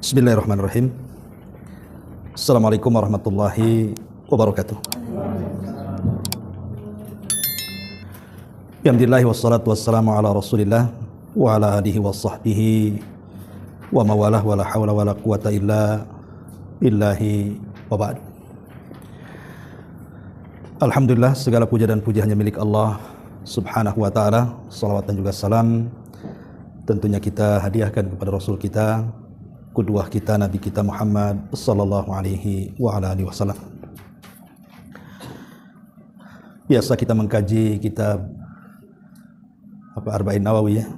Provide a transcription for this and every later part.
Bismillahirrahmanirrahim. Assalamualaikum warahmatullahi wabarakatuh. Alhamdulillah wassalatu wassalamu ala Rasulillah wa ala alihi wa sahbihi wa mawalah wa la hawla wa la quwata illa billahi wa ba'd. Alhamdulillah, segala puja dan puji hanya milik Allah Subhanahu wa ta'ala. Salawat dan juga salam tentunya kita hadiahkan kepada Rasul kita, qudwah kita, Nabi kita Muhammad sallallahu alaihi wa ala alihi wasallam. Biasa kita mengkaji kitab Arba'in Nawawi ya.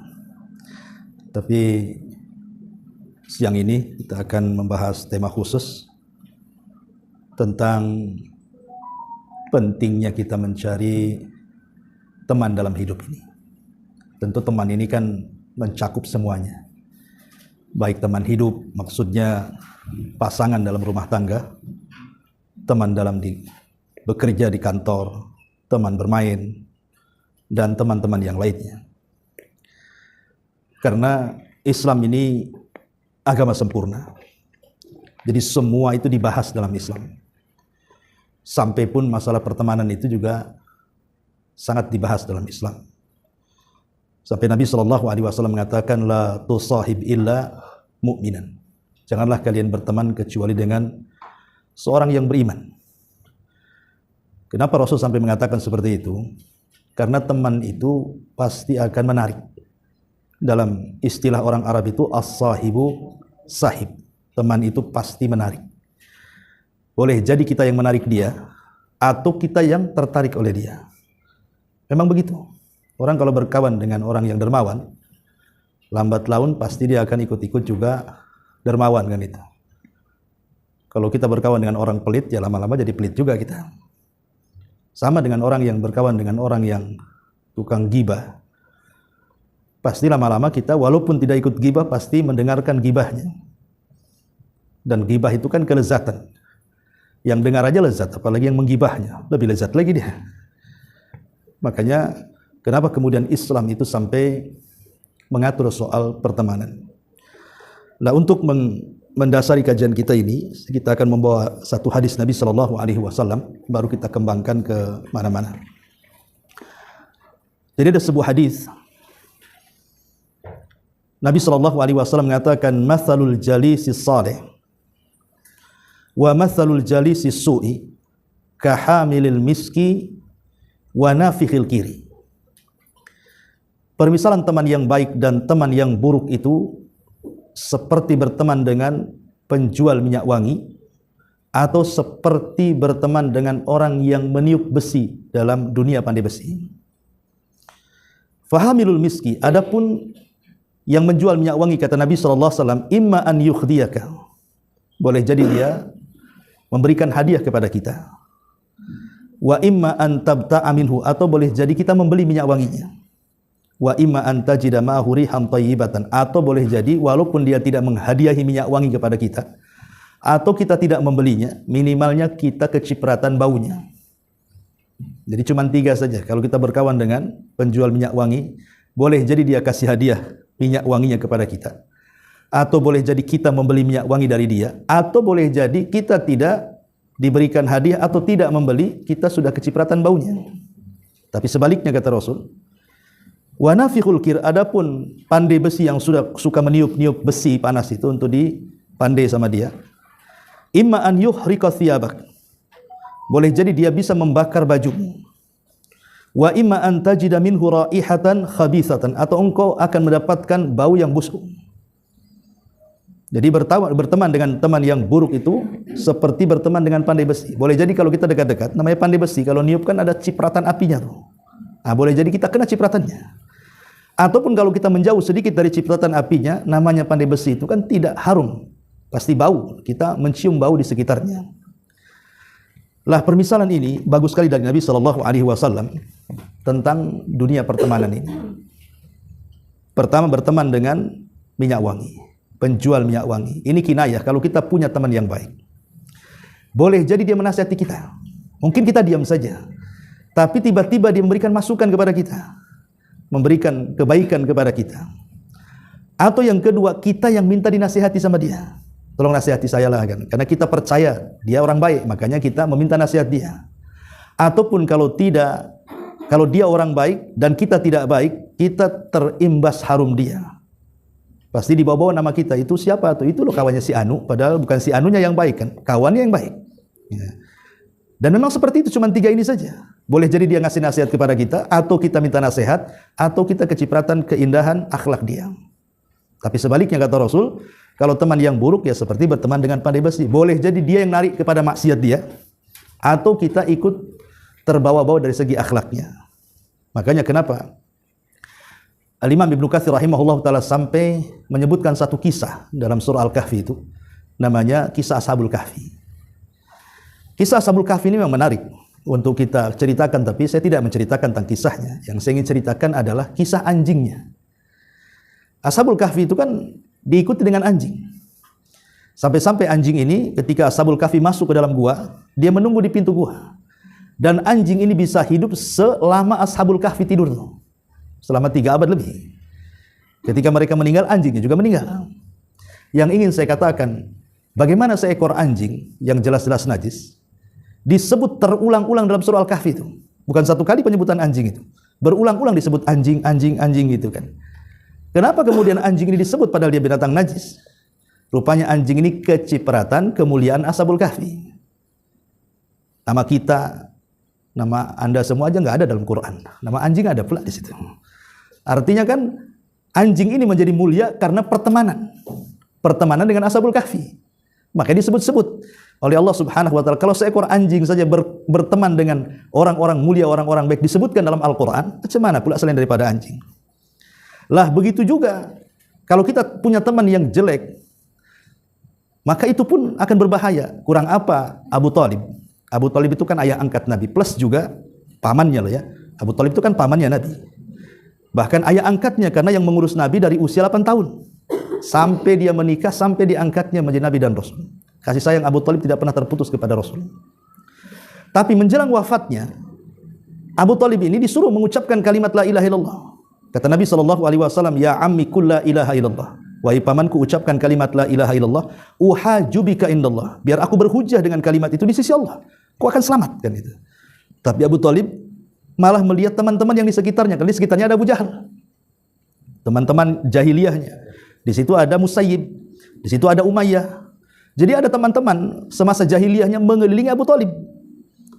Tapi siang ini kita akan membahas tema khusus tentang pentingnya kita mencari teman dalam hidup ini. Tentu teman ini kan mencakup semuanya. Baik teman hidup, maksudnya pasangan dalam rumah tangga, teman dalam bekerja di kantor, teman bermain, dan teman-teman yang lainnya. Karena Islam ini agama sempurna. Jadi semua itu dibahas dalam Islam. Sampai pun masalah pertemanan itu juga sangat dibahas dalam Islam. Sampai Nabi SAW mengatakan, la tusahib illa mu'minan. Janganlah kalian berteman kecuali dengan seorang yang beriman. Kenapa Rasul sampai mengatakan seperti itu? Karena teman itu pasti akan menarik. Dalam istilah orang Arab itu as-sahibu sahib. Teman itu pasti menarik. Boleh jadi kita yang menarik dia, atau kita yang tertarik oleh dia. Memang begitu. Orang kalau berkawan dengan orang yang dermawan, lambat laun pasti dia akan ikut-ikut juga dermawan kan itu. Kalau kita berkawan dengan orang pelit, ya lama-lama jadi pelit juga kita. Sama dengan orang yang berkawan dengan orang yang tukang gibah. Pasti lama-lama kita walaupun tidak ikut gibah, pasti mendengarkan gibahnya. Dan gibah itu kan kelezatan. Yang dengar aja lezat, apalagi yang menggibahnya, lebih lezat lagi dia. Makanya kenapa kemudian Islam itu sampai mengatur soal pertemanan. Nah, untuk mendasari kajian kita ini, kita akan membawa satu hadis Nabi Shallallahu Alaihi Wasallam, baru kita kembangkan ke mana-mana. Jadi ada sebuah hadis Nabi Shallallahu Alaihi Wasallam mengatakan, mathalul jalisi salih wa mathalul jalisi su'i kahamilil miski wa nafikhil kiri. Permisalan teman yang baik dan teman yang buruk itu seperti berteman dengan penjual minyak wangi atau seperti berteman dengan orang yang meniup besi dalam dunia pandai besi. Fahamilul miski, adapun yang menjual minyak wangi, kata Nabi SAW, imma an yukhdiyaka, boleh jadi dia memberikan hadiah kepada kita. Wa imma an tabta'a minhu, atau boleh jadi kita membeli minyak wanginya. Wa imma an tajida ma'ahu rihan thayyibatan, atau boleh jadi walaupun dia tidak menghadiahi minyak wangi kepada kita, atau kita tidak membelinya, minimalnya kita kecipratan baunya. Jadi cuma 3 saja. Kalau kita berkawan dengan penjual minyak wangi, boleh jadi dia kasih hadiah minyak wanginya kepada kita, atau boleh jadi kita membeli minyak wangi dari dia, atau boleh jadi kita tidak diberikan hadiah atau tidak membeli, kita sudah kecipratan baunya. Tapi sebaliknya, kata Rasul, wa nafikhul kir, adapun pandai besi yang sudah suka meniup-niup besi panas itu untuk dipandai sama dia, imma an yuhrika thiyabak, boleh jadi dia bisa membakar bajumu. Wa imma an tajida minhu raihatan khabithatan, atau engkau akan mendapatkan bau yang busuk. Jadi berteman dengan teman yang buruk itu seperti berteman dengan pandai besi. Boleh jadi kalau kita dekat-dekat, namanya pandai besi, kalau niup kan ada cipratan apinya tuh. Nah, boleh jadi kita kena cipratannya. Ataupun kalau kita menjauh sedikit dari cipratan apinya, namanya pandai besi itu kan tidak harum, pasti bau. Kita mencium bau di sekitarnya. Lah, permisalan ini bagus sekali dari Nabi Shallallahu Alaihi Wasallam tentang dunia pertemanan ini. Pertama, berteman dengan minyak wangi, penjual minyak wangi. Ini kinayah kalau kita punya teman yang baik. Boleh jadi dia menasihati kita. Mungkin kita diam saja, tapi tiba-tiba dia memberikan masukan kepada kita, memberikan kebaikan kepada kita. Atau yang kedua, kita yang minta dinasihati sama dia. tolong nasihati saya lah kan. Karena kita percaya dia orang baik, makanya kita meminta nasihat dia. Ataupun kalau tidak, kalau dia orang baik dan kita tidak baik, kita terimbas harum dia. Pasti dibawa-bawa nama kita. Itu siapa tuh? Itu loh kawannya si Anu, padahal bukan si Anunya yang baik kan, kawannya yang baik. Ya. Dan memang seperti itu, cuma 3 ini saja. Boleh jadi dia ngasih nasihat kepada kita, atau kita minta nasihat, atau kita kecipratan keindahan akhlak dia. Tapi sebaliknya kata Rasul, kalau teman yang buruk ya seperti berteman dengan pandai besi. Boleh jadi dia yang narik kepada maksiat dia, atau kita ikut terbawa-bawa dari segi akhlaknya. Makanya kenapa Al-Imam Ibnu Katsir rahimahullah ta'ala sampai menyebutkan satu kisah dalam surah Al-Kahfi itu, namanya kisah Ashabul Kahfi. Kisah Ashabul Kahfi ini memang menarik untuk kita ceritakan, tapi saya tidak menceritakan tentang kisahnya. Yang saya ingin ceritakan adalah kisah anjingnya. Ashabul Kahfi itu kan diikuti dengan anjing. Sampai-sampai anjing ini ketika Ashabul Kahfi masuk ke dalam gua, dia menunggu di pintu gua. Dan anjing ini bisa hidup selama Ashabul Kahfi tidur. Selama 3 abad lebih. Ketika mereka meninggal, anjingnya juga meninggal. Yang ingin saya katakan, bagaimana seekor anjing yang jelas-jelas najis disebut terulang-ulang dalam surah Al-Kahfi itu. Bukan 1 kali penyebutan anjing itu. Berulang-ulang disebut anjing, anjing, anjing gitu kan. Kenapa kemudian anjing ini disebut padahal dia binatang najis? Rupanya anjing ini kecipratan kemuliaan Ashabul Kahfi. Nama kita, nama Anda semua aja nggak ada dalam Quran. Nama anjing ada pula di situ. Artinya kan anjing ini menjadi mulia karena pertemanan. Pertemanan dengan Ashabul Kahfi. Makanya disebut-sebut oleh Allah Subhanahu wa taala. Kalau seekor anjing saja berteman dengan orang-orang mulia, orang-orang baik disebutkan dalam Al-Qur'an, macam mana pula selain daripada anjing? Lah begitu juga kalau kita punya teman yang jelek, maka itu pun akan berbahaya. Kurang apa Abu Thalib? Abu Thalib itu kan ayah angkat Nabi plus juga pamannya loh ya. Abu Thalib itu kan pamannya Nabi. Bahkan ayah angkatnya karena yang mengurus Nabi dari usia 8 tahun. Sampai dia menikah, sampai diangkatnya menjadi Nabi dan Rasul. Kasih sayang Abu Thalib tidak pernah terputus kepada Rasul. Tapi menjelang wafatnya, Abu Thalib ini disuruh mengucapkan kalimat la ilaha illallah. Kata Nabi SAW, ya ammi kul la ilaha illallah. Wahai pamanku, ucapkan kalimat la ilaha illallah. Uhajubika indallah. Biar aku berhujah dengan kalimat itu di sisi Allah. Kau akan selamat kan itu. Tapi Abu Thalib malah melihat teman-teman yang di sekitarnya. Karena di sekitarnya ada Abu Jahal. Teman-teman jahiliyahnya. Di situ ada Musayyib. Di situ ada Umayyah. Jadi ada teman-teman semasa jahiliyahnya mengelilingi Abu Thalib.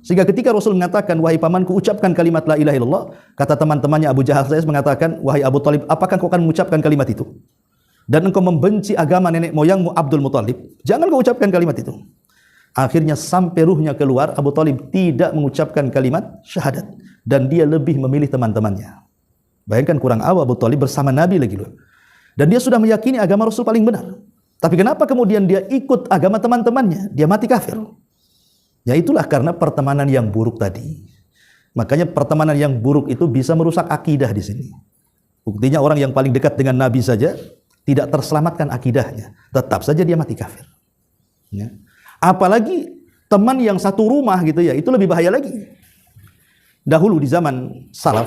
Sehingga ketika Rasul mengatakan, wahai pamanku, ucapkan kalimat la ilaha illallah, kata teman-temannya Abu Jahal saya mengatakan, wahai Abu Thalib, apakah kau akan mengucapkan kalimat itu? Dan engkau membenci agama nenek moyangmu Abdul Muthalib, jangan kau ucapkan kalimat itu. Akhirnya sampai ruhnya keluar, Abu Thalib tidak mengucapkan kalimat syahadat. Dan dia lebih memilih teman-temannya. Bayangkan kurang apa Abu Thalib bersama Nabi lagi loh. Dan dia sudah meyakini agama Rasul paling benar. Tapi kenapa kemudian dia ikut agama teman-temannya? Dia mati kafir. Ya itulah karena pertemanan yang buruk tadi. Makanya pertemanan yang buruk itu bisa merusak akidah di sini. Buktinya orang yang paling dekat dengan Nabi saja tidak terselamatkan akidahnya. Tetap saja dia mati kafir. Ya. Apalagi teman yang satu rumah gitu ya, itu lebih bahaya lagi. Dahulu di zaman salaf,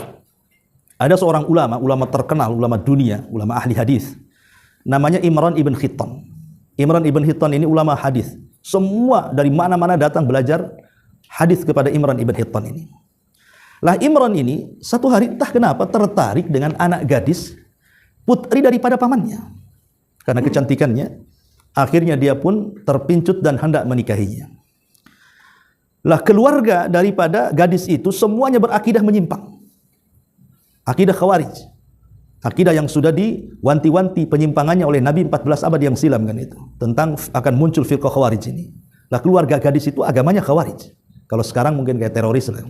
ada seorang ulama terkenal, ulama dunia, ulama ahli hadis. Namanya Imran ibn Hittan. Imran ibn Hittan ini ulama hadis. Semua dari mana-mana datang belajar hadis kepada Imran ibn Hittan ini. Lah Imran ini satu hari entah kenapa tertarik dengan anak gadis putri daripada pamannya. Karena kecantikannya, akhirnya dia pun terpincut dan hendak menikahinya. Lah keluarga daripada gadis itu semuanya berakidah menyimpang. Akidah Khawarij. Akidah yang sudah diwanti-wanti penyimpangannya oleh Nabi 14 abad yang silam kan itu. Tentang akan muncul firqah Khawarij ini. Lah keluarga gadis itu agamanya Khawarij. Kalau sekarang mungkin kayak teroris lah.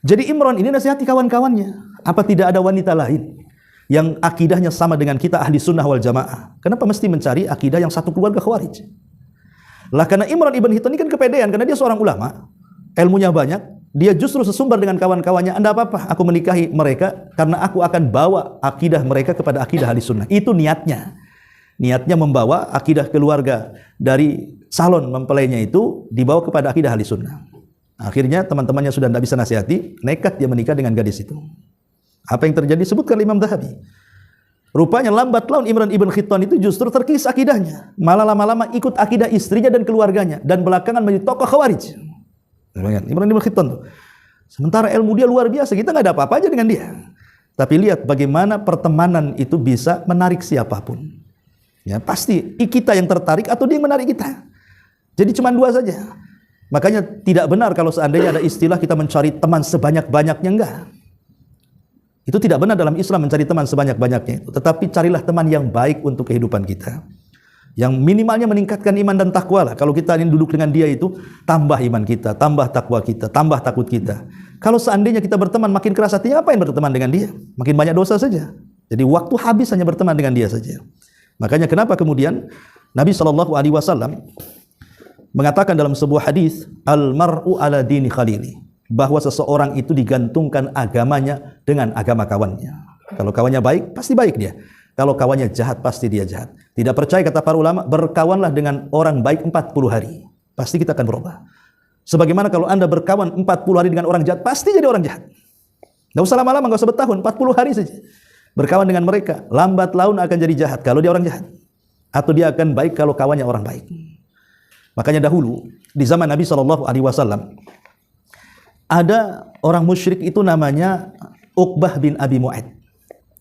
Jadi Imran ini nasihati kawan-kawannya. Apa tidak ada wanita lain yang akidahnya sama dengan kita ahli sunnah wal jamaah? Kenapa mesti mencari akidah yang satu keluarga Khawarij? Lah karena Imran ibn Hittan ini kan kepedean. Karena dia seorang ulama. Ilmunya banyak. Dia justru sesumbar dengan kawan-kawannya. Anda apa-apa, aku menikahi mereka karena aku akan bawa akidah mereka kepada akidah ahli sunnah. Itu niatnya. Niatnya membawa akidah keluarga dari salon mempelainya itu dibawa kepada akidah ahli sunnah. Akhirnya teman-temannya sudah tidak bisa nasihati, nekat dia menikah dengan gadis itu. Apa yang terjadi? Sebutkan Imam Dhahabi. Rupanya lambat laun Imran ibn Khittan itu justru terkikis akidahnya. Malah lama-lama ikut akidah istrinya dan keluarganya. Dan belakangan menjadi tokoh Khawarij. Imran ibn Khittan tuh. Sementara ilmu dia luar biasa. Kita nggak ada apa-apa aja dengan dia. Tapi lihat bagaimana pertemanan itu bisa menarik siapapun. Ya, pasti kita yang tertarik atau dia yang menarik kita. Jadi cuma dua saja. Makanya tidak benar kalau seandainya ada istilah kita mencari teman sebanyak-banyaknya, enggak. Itu tidak benar dalam Islam mencari teman sebanyak-banyaknya itu. Tetapi carilah teman yang baik untuk kehidupan kita. Yang minimalnya meningkatkan iman dan takwa lah. Kalau kita ingin duduk dengan dia itu, tambah iman kita, tambah takwa kita, tambah takut kita. Kalau seandainya kita berteman makin keras hatinya, apa yang berteman dengan dia? Makin banyak dosa saja. Jadi waktu habis hanya berteman dengan dia saja. Makanya kenapa kemudian Nabi SAW mengatakan dalam sebuah hadis, al-mar'u ala dini khalili. Bahwa seseorang itu digantungkan agamanya dengan agama kawannya. Kalau kawannya baik, pasti baik dia. Kalau kawannya jahat, pasti dia jahat. Tidak percaya kata para ulama, berkawanlah dengan orang baik 40 hari. Pasti kita akan berubah. Sebagaimana kalau Anda berkawan 40 hari dengan orang jahat, pasti jadi orang jahat. Nggak usah lama-lama, nggak usah bertahun, 40 hari saja. Berkawan dengan mereka, lambat laun akan jadi jahat kalau dia orang jahat. Atau dia akan baik kalau kawannya orang baik. Makanya dahulu, di zaman Nabi SAW, ada orang musyrik itu namanya Uqbah bin Abi Mu'ayt.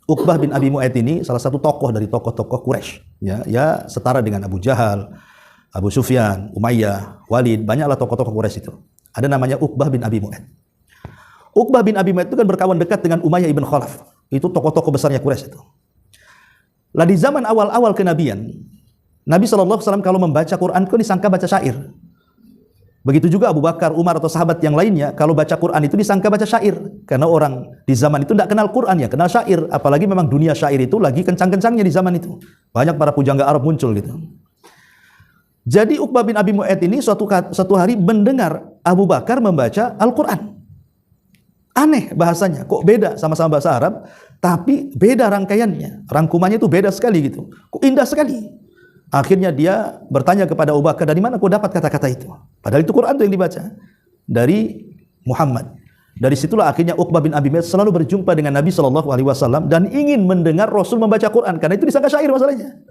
Uqbah bin Abi Mu'ayt ini salah satu tokoh dari tokoh-tokoh Quraisy. Ya setara dengan Abu Jahal, Abu Sufyan, Umayyah, Walid, banyaklah tokoh-tokoh Quraisy itu. Ada namanya Uqbah bin Abi Mu'ayt. Uqbah bin Abi Mu'ayt itu kan berkawan dekat dengan Umayyah ibn Khalaf. Itu tokoh-tokoh besarnya Quraisy itu. Lah di zaman awal-awal kenabian, Nabi SAW kalau membaca Quran itu disangka baca syair. Begitu juga Abu Bakar, Umar atau sahabat yang lainnya kalau baca Quran itu disangka baca syair. Karena orang di zaman itu tidak kenal Quran ya, kenal syair. Apalagi memang dunia syair itu lagi kencang-kencangnya di zaman itu. Banyak para pujangga Arab muncul gitu. Jadi Uqbah bin Abi Mu'ayt ini suatu hari mendengar Abu Bakar membaca Al-Quran. Aneh bahasanya, kok beda sama-sama bahasa Arab, tapi beda rangkaiannya. Rangkumannya itu beda sekali gitu. Kok indah sekali. Akhirnya dia bertanya kepada Abu Bakar, dari mana kau dapat kata-kata itu? Padahal itu Quran itu yang dibaca. Dari Muhammad. Dari situlah akhirnya Uqbah bin Abi Mu'ayt selalu berjumpa dengan Nabi SAW dan ingin mendengar Rasul membaca Quran. Karena itu disangka syair masalahnya.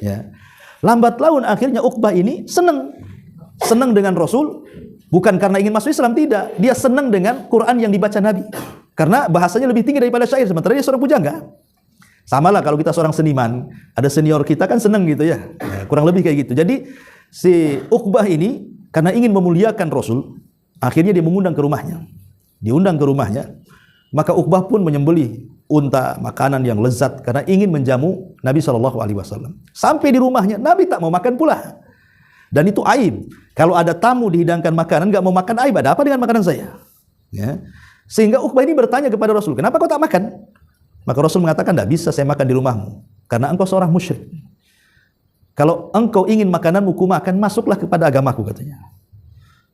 Ya. Lambat laun akhirnya Uqbah ini senang. Senang dengan Rasul. Bukan karena ingin masuk Islam, tidak. Dia senang dengan Quran yang dibaca Nabi. Karena bahasanya lebih tinggi daripada syair. Sementara dia seorang pujangga. Sama lah kalau kita seorang seniman, ada senior kita kan seneng gitu ya. Kurang lebih kayak gitu. Jadi si Uqbah ini karena ingin memuliakan Rasul, akhirnya dia mengundang ke rumahnya. Diundang ke rumahnya, maka Uqbah pun menyembelih unta makanan yang lezat karena ingin menjamu Nabi SAW. Sampai di rumahnya, Nabi tak mau makan pula. Dan itu aib. Kalau ada tamu dihidangkan makanan, nggak mau makan, aib. Ada apa dengan makanan saya? Ya. Sehingga Uqbah ini bertanya kepada Rasul, kenapa kau tak makan? Maka Rasul mengatakan, tidak bisa saya makan di rumahmu. Karena engkau seorang musyrik. Kalau engkau ingin makananmu, ku makan, masuklah kepada agamaku, katanya.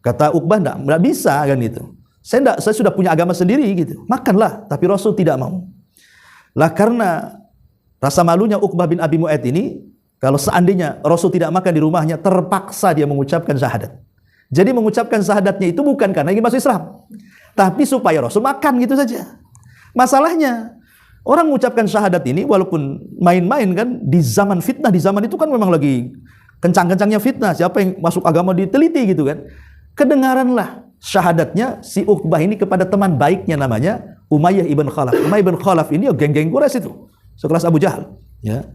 Kata Uqbah, tidak bisa kan itu. Saya sudah punya agama sendiri gitu. Makanlah, tapi Rasul tidak mau. Lah karena rasa malunya Uqbah bin Abi Mu'ayt ini, kalau seandainya Rasul tidak makan di rumahnya, terpaksa dia mengucapkan syahadat. Jadi mengucapkan syahadatnya itu bukan karena ingin masuk Islam. Tapi supaya Rasul makan gitu saja. Masalahnya, orang mengucapkan syahadat ini walaupun main-main kan, di zaman fitnah, di zaman itu kan memang lagi kencang-kencangnya fitnah, siapa yang masuk agama diteliti gitu kan. Kedengaranlah syahadatnya si Uqbah ini kepada teman baiknya namanya Umayyah ibn Khalaf. Umayyah ibn Khalaf ini geng-geng Quraisy itu, sekelas Abu Jahal. Ya.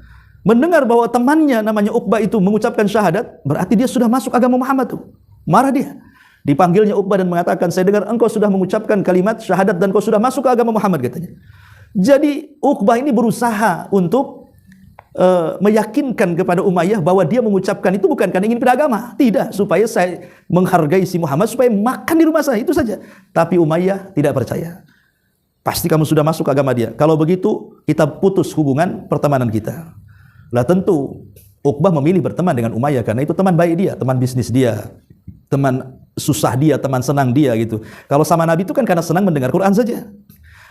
Mendengar bahwa temannya namanya Uqbah itu mengucapkan syahadat, berarti dia sudah masuk agama Muhammad tuh. Marah dia. Dipanggilnya Uqbah dan mengatakan, saya dengar engkau sudah mengucapkan kalimat syahadat dan kau sudah masuk ke agama Muhammad, katanya. Jadi Uqbah ini berusaha untuk meyakinkan kepada Umayyah bahwa dia mengucapkan itu bukan karena ingin beragama, tidak, supaya saya menghargai si Muhammad, supaya makan di rumah saya, itu saja. Tapi Umayyah tidak percaya. Pasti kamu sudah masuk agama dia. Kalau begitu kita putus hubungan pertemanan kita. Lah tentu Uqbah memilih berteman dengan Umayyah karena itu teman baik dia, teman bisnis dia, teman susah dia, teman senang dia gitu. Kalau sama Nabi itu kan karena senang mendengar Quran saja.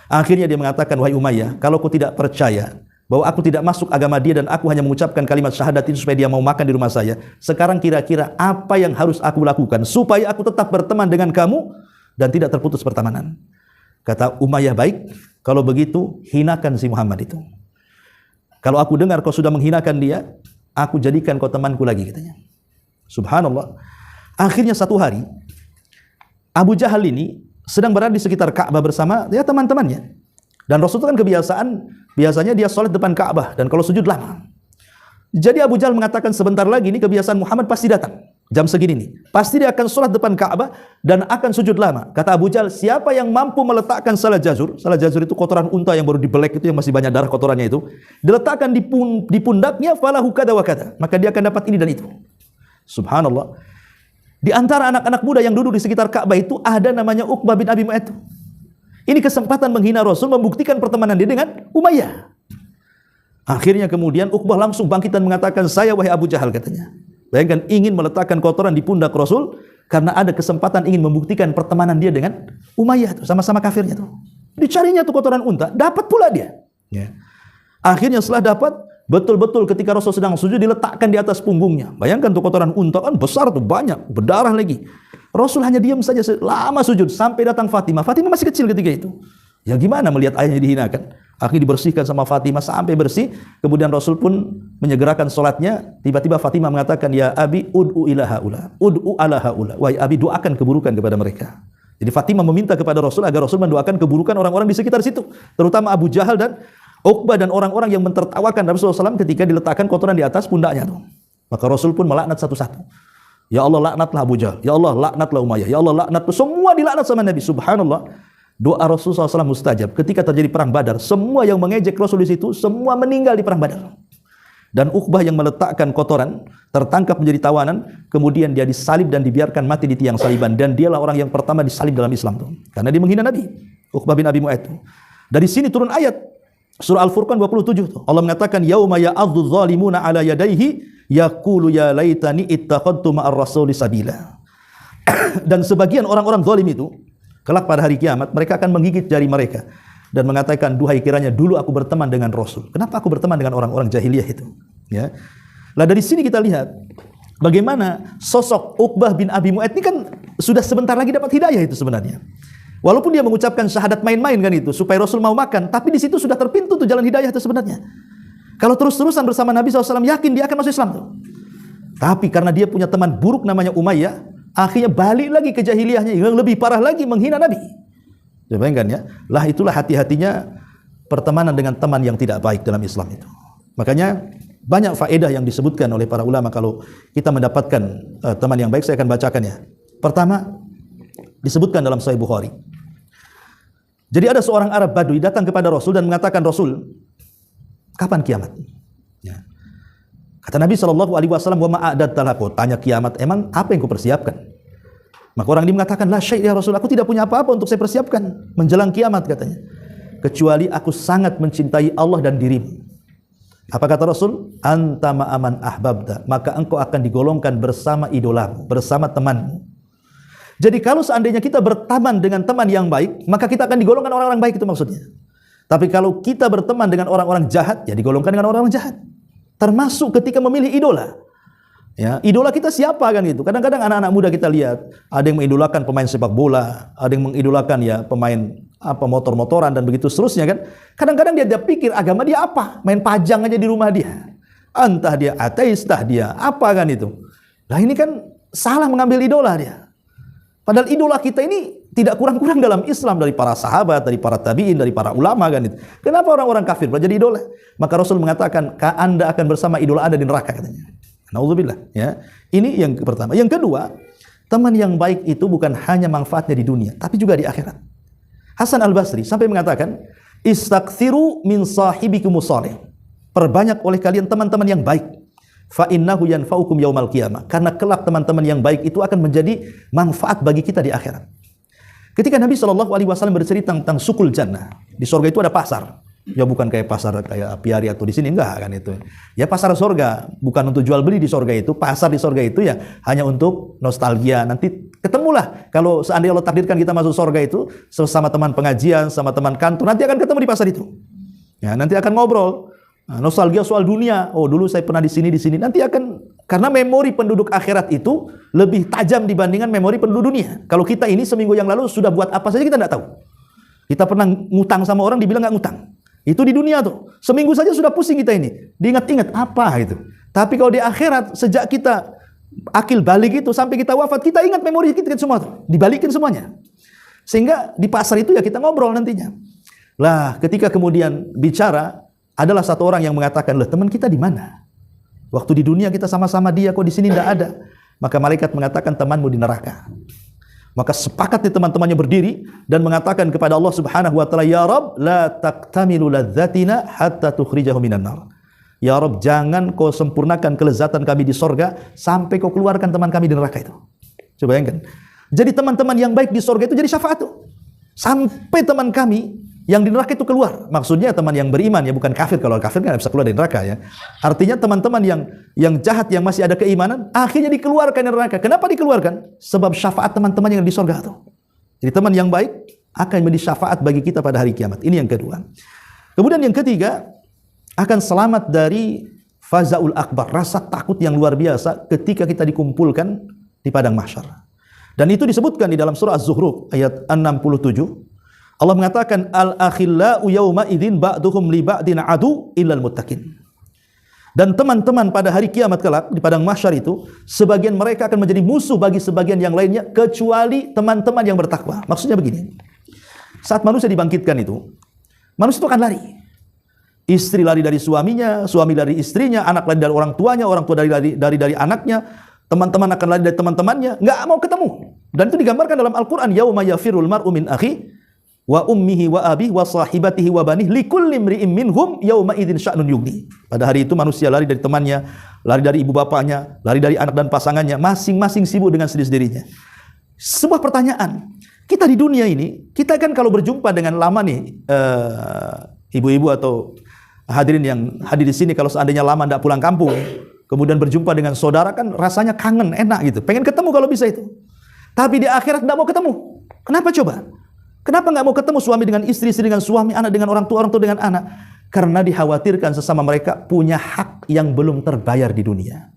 Akhirnya dia mengatakan, wahai Umayyah, kalau kau tidak percaya bahwa aku tidak masuk agama dia dan aku hanya mengucapkan kalimat syahadat itu supaya dia mau makan di rumah saya, sekarang kira-kira apa yang harus aku lakukan supaya aku tetap berteman dengan kamu dan tidak terputus pertemanan? Kata Umayyah, baik, kalau begitu hinakan si Muhammad itu. Kalau aku dengar kau sudah menghinakan dia, aku jadikan kau temanku lagi, katanya. Subhanallah. Akhirnya satu hari, Abu Jahal ini sedang berada di sekitar Ka'bah bersama ya teman-temannya. Dan Rasul itu kan biasanya dia sholat depan Ka'bah, dan kalau sujud lama. Jadi Abu Jahal mengatakan, sebentar lagi ini kebiasaan Muhammad pasti datang. Jam segini nih, pasti dia akan sholat depan Ka'bah dan akan sujud lama. Kata Abu Jahal, siapa yang mampu meletakkan salah jazur itu kotoran unta yang baru dibelek itu, yang masih banyak darah kotorannya itu, diletakkan di pundaknya, falahu kada wa kada, maka dia akan dapat ini dan itu. Subhanallah. Di antara anak-anak muda yang duduk di sekitar Ka'bah itu ada namanya Uqbah bin Abi Mu'ayth. Ini kesempatan menghina Rasul, membuktikan pertemanan dia dengan Umayyah. Akhirnya kemudian Uqbah langsung bangkit dan mengatakan, saya wahai Abu Jahal, katanya. Bayangkan, ingin meletakkan kotoran di pundak Rasul karena ada kesempatan ingin membuktikan pertemanan dia dengan Umayyah tuh, sama-sama kafirnya tuh. Dicarinya tuh kotoran unta, dapat pula dia. Ya. Akhirnya setelah dapat, betul-betul ketika Rasul sedang sujud diletakkan di atas punggungnya. Bayangkan tuh kotoran unta kan besar tuh, banyak, berdarah lagi. Rasul hanya diam saja lama sujud sampai datang Fatimah. Fatimah masih kecil ketika itu. Ya gimana melihat ayahnya dihinakan? Akhirnya dibersihkan sama Fatimah sampai bersih. Kemudian Rasul pun menyegerakan solatnya. Tiba-tiba Fatimah mengatakan, ya Abi ud'u ila haula, ud'u ala haula. Wahai Abi, doakan keburukan kepada mereka. Jadi Fatimah meminta kepada Rasul agar Rasul mendoakan keburukan orang-orang di sekitar situ, terutama Abu Jahal dan Uqbah dan orang-orang yang mentertawakan Rasulullah SAW ketika diletakkan kotoran di atas pundaknya tuh. Maka Rasul pun melaknat satu-satu. Ya Allah, laknatlah Abu Jahal. Ya Allah, laknatlah Umayyah. Ya Allah, laknat. Semua dilaknat sama Nabi. Subhanallah. Doa Rasulullah SAW mustajab. Ketika terjadi perang Badar, semua yang mengejek Rasul di situ, semua meninggal di perang Badar. Dan Uqbah yang meletakkan kotoran, tertangkap menjadi tawanan, kemudian dia disalib dan dibiarkan mati di tiang saliban. Dan dialah orang yang pertama disalib dalam Islam tuh, karena dia menghina Nabi. Uqbah bin Abi Mu'ayth. Dari sini turun ayat surah Al-Furqan 27 tuh. Allah mengatakan, yauma ya'adzu zalimuna ala yadayhi yaqulu ya laitani ittakhadtu ma'ar rasuli sabila. Dan sebagian orang-orang zalim itu kelak pada hari kiamat, mereka akan menggigit jari mereka dan mengatakan, duhai kiranya dulu aku berteman dengan Rasul. Kenapa aku berteman dengan orang-orang jahiliyah itu? Ya. Lah dari sini kita lihat bagaimana sosok Uqbah bin Abi Mu'ayth ini kan sudah sebentar lagi dapat hidayah itu sebenarnya. Walaupun dia mengucapkan syahadat main-main kan itu supaya Rasul mau makan, tapi di situ sudah terpintu tuh jalan hidayah itu sebenarnya. Kalau terus-terusan bersama Nabi SAW, yakin dia akan masuk Islam tuh. Tapi karena dia punya teman buruk namanya Umayyah, akhirnya balik lagi ke jahiliyahnya yang lebih parah lagi, menghina Nabi. Bayangkan ya, lah itulah hati-hatinya pertemanan dengan teman yang tidak baik dalam Islam itu. Makanya banyak faedah yang disebutkan oleh para ulama kalau kita mendapatkan teman yang baik. Saya akan bacakan ya. Pertama, disebutkan dalam Sahih Bukhari. Jadi ada seorang Arab Badui datang kepada Rasul dan mengatakan, Rasul, kapan kiamat? Ya. Kata Nabi SAW, wa ma'adat talako. Tanya kiamat, emang apa yang kau persiapkan? Maka orang ini mengatakan, la syai' ya Rasul, aku tidak punya apa-apa untuk saya persiapkan menjelang kiamat, katanya. Kecuali aku sangat mencintai Allah dan dirimu. Apa kata Rasul? Anta ma'aman ahbabda. Maka engkau akan digolongkan bersama idolamu, bersama temanmu. Jadi kalau seandainya kita berteman dengan teman yang baik, maka kita akan digolongkan orang-orang baik, itu maksudnya. Tapi kalau kita berteman dengan orang-orang jahat, ya digolongkan dengan orang-orang jahat. Termasuk ketika memilih idola. Ya, idola kita siapa kan gitu. Kadang-kadang anak-anak muda kita lihat, ada yang mengidolakan pemain sepak bola, ada yang mengidolakan ya pemain motor-motoran dan begitu seterusnya kan. Kadang-kadang dia pikir agama dia apa? Main pajang aja di rumah dia. Entah dia ateis, entah dia apa kan itu. Nah ini kan salah mengambil idola dia. Padahal idola kita ini tidak kurang-kurang dalam Islam dari para sahabat, dari para tabi'in, dari para ulama kan itu. Kenapa orang-orang kafir belajar idola? Maka Rasul mengatakan, Anda akan bersama idola Anda di neraka, katanya. Nauzubillah, ya. Ini yang pertama. Yang kedua, teman yang baik itu bukan hanya manfaatnya di dunia, tapi juga di akhirat. Hasan Al-Basri sampai mengatakan, istakthiru min sahibikumus salih. Perbanyak oleh kalian teman-teman yang baik. Fa innahu yanfa'ukum yaumal qiyamah. Karena kelak teman-teman yang baik itu akan menjadi manfaat bagi kita di akhirat. Ketika Nabi SAW bercerita tentang sukul jannah, di surga itu ada pasar. Ya bukan kayak pasar kayak apiari atau di sini, enggak kan itu. Ya pasar surga, bukan untuk jual beli di surga itu. Pasar di surga itu ya hanya untuk nostalgia. Nanti ketemulah kalau seandainya Allah takdirkan kita masuk surga itu sama teman pengajian, sama teman kantor, nanti akan ketemu di pasar itu. Ya, nanti akan ngobrol. Nah, nostalgia soal dunia. Oh, dulu saya pernah di sini. Nanti akan, karena memori penduduk akhirat itu lebih tajam dibandingkan memori penduduk dunia. Kalau kita ini seminggu yang lalu sudah buat apa saja kita tidak tahu. Kita pernah ngutang sama orang, dibilang nggak ngutang. Itu di dunia tuh. Seminggu saja sudah pusing kita ini. Diingat-ingat apa itu. Tapi kalau di akhirat, sejak kita akil balik itu sampai kita wafat, kita ingat memori kita semua tuh. Dibalikin semuanya. Sehingga di pasar itu ya kita ngobrol nantinya. Lah, ketika kemudian bicara, adalah satu orang yang mengatakan, "Loh, teman kita di mana? Waktu di dunia kita sama-sama dia, kok di sini tidak ada?" Maka malaikat mengatakan, "Temanmu di neraka." Maka sepakat nih teman-temannya berdiri dan mengatakan kepada Allah Subhanahu wa taala, "Ya Rabb, la taqtamilu ladzatina hatta tukhrijahu minan nar." Ya Rabb, jangan kau sempurnakan kelezatan kami di sorga sampai kau keluarkan teman kami di neraka itu. Coba bayangkan. Jadi teman-teman yang baik di sorga itu jadi syafaat tuh. Sampai teman kami yang di neraka itu keluar. Maksudnya teman yang beriman ya, bukan kafir. Kalau kafir kan bisa keluar dari neraka ya. Artinya teman-teman yang jahat, yang masih ada keimanan, akhirnya dikeluarkan dari neraka. Kenapa dikeluarkan? Sebab syafaat teman-teman yang di sorga itu. Jadi teman yang baik akan menjadi syafaat bagi kita pada hari kiamat. Ini yang kedua. Kemudian yang ketiga, akan selamat dari fazaul akbar, rasa takut yang luar biasa ketika kita dikumpulkan di padang mahsyar. Dan itu disebutkan di dalam surah Az-Zukhruf ayat 67. Allah mengatakan, "Al-akhillau yawma idzin ba'duhum li ba'din adu illal muttaqin." Dan teman-teman pada hari kiamat kelak di padang mahsyar itu, sebagian mereka akan menjadi musuh bagi sebagian yang lainnya kecuali teman-teman yang bertakwa. Maksudnya begini. Saat manusia dibangkitkan itu, manusia itu akan lari. Istri lari dari suaminya, suami dari istrinya, anak lari dari orang tuanya, orang tua dari anaknya, teman-teman akan lari dari teman-temannya, nggak mau ketemu. Dan itu digambarkan dalam Al-Quran, yauma yafirul mar'u min akhi wa ummihi wa abihi wa sahibatihi wa banih likulli imri'in minhum yauma idzin sya'nun yughni. Pada hari itu manusia lari dari temannya, lari dari ibu bapaknya, lari dari anak dan pasangannya, masing-masing sibuk dengan sendiri-sendirinya. Sebuah pertanyaan, kita di dunia ini, kita kan kalau berjumpa dengan lama nih, ibu-ibu atau hadirin yang hadir di sini, kalau seandainya lama tidak pulang kampung, kemudian berjumpa dengan saudara kan rasanya kangen, enak gitu. Pengen ketemu kalau bisa itu. Tapi di akhirat tidak mau ketemu. Kenapa coba? Kenapa nggak mau ketemu suami dengan istri, istri dengan suami, anak dengan orang tua dengan anak? Karena dikhawatirkan sesama mereka punya hak yang belum terbayar di dunia.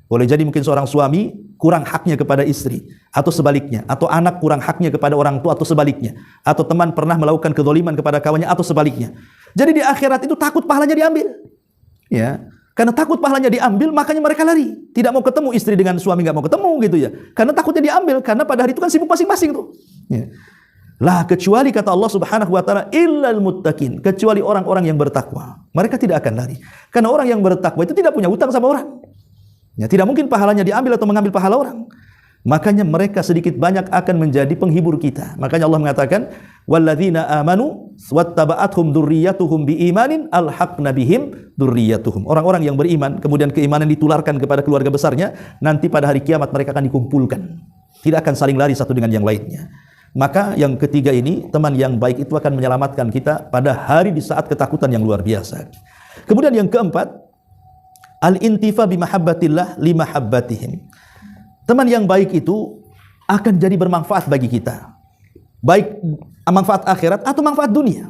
Boleh jadi mungkin seorang suami kurang haknya kepada istri, atau sebaliknya, atau anak kurang haknya kepada orang tua, atau sebaliknya, atau teman pernah melakukan kezaliman kepada kawannya, atau sebaliknya. Jadi di akhirat itu takut pahalanya diambil, ya. Karena takut pahalanya diambil, makanya mereka lari. Tidak mau ketemu, istri dengan suami nggak mau ketemu gitu ya. Karena takutnya diambil, karena pada hari itu kan sibuk masing-masing tuh. Ya. Lah kecuali kata Allah Subhanahu wa taala, illal muttaqin, kecuali orang-orang yang bertakwa. Mereka tidak akan lari. Karena orang yang bertakwa itu tidak punya utang sama orang. Ya, tidak mungkin pahalanya diambil atau mengambil pahala orang. Makanya mereka sedikit banyak akan menjadi penghibur kita. Makanya Allah mengatakan, walladzina amanu wattaba'athum dzurriyyatuhum biimanin alhaqna bihim dzurriyyatuhum. Orang-orang yang beriman, kemudian keimanan ditularkan kepada keluarga besarnya, nanti pada hari kiamat mereka akan dikumpulkan. Tidak akan saling lari satu dengan yang lainnya. Maka yang ketiga ini, teman yang baik itu akan menyelamatkan kita pada hari di saat ketakutan yang luar biasa. Kemudian yang keempat, al-intifa bimahabbatillah limahabbatihim. Teman yang baik itu akan jadi bermanfaat bagi kita. Baik manfaat akhirat atau manfaat dunia.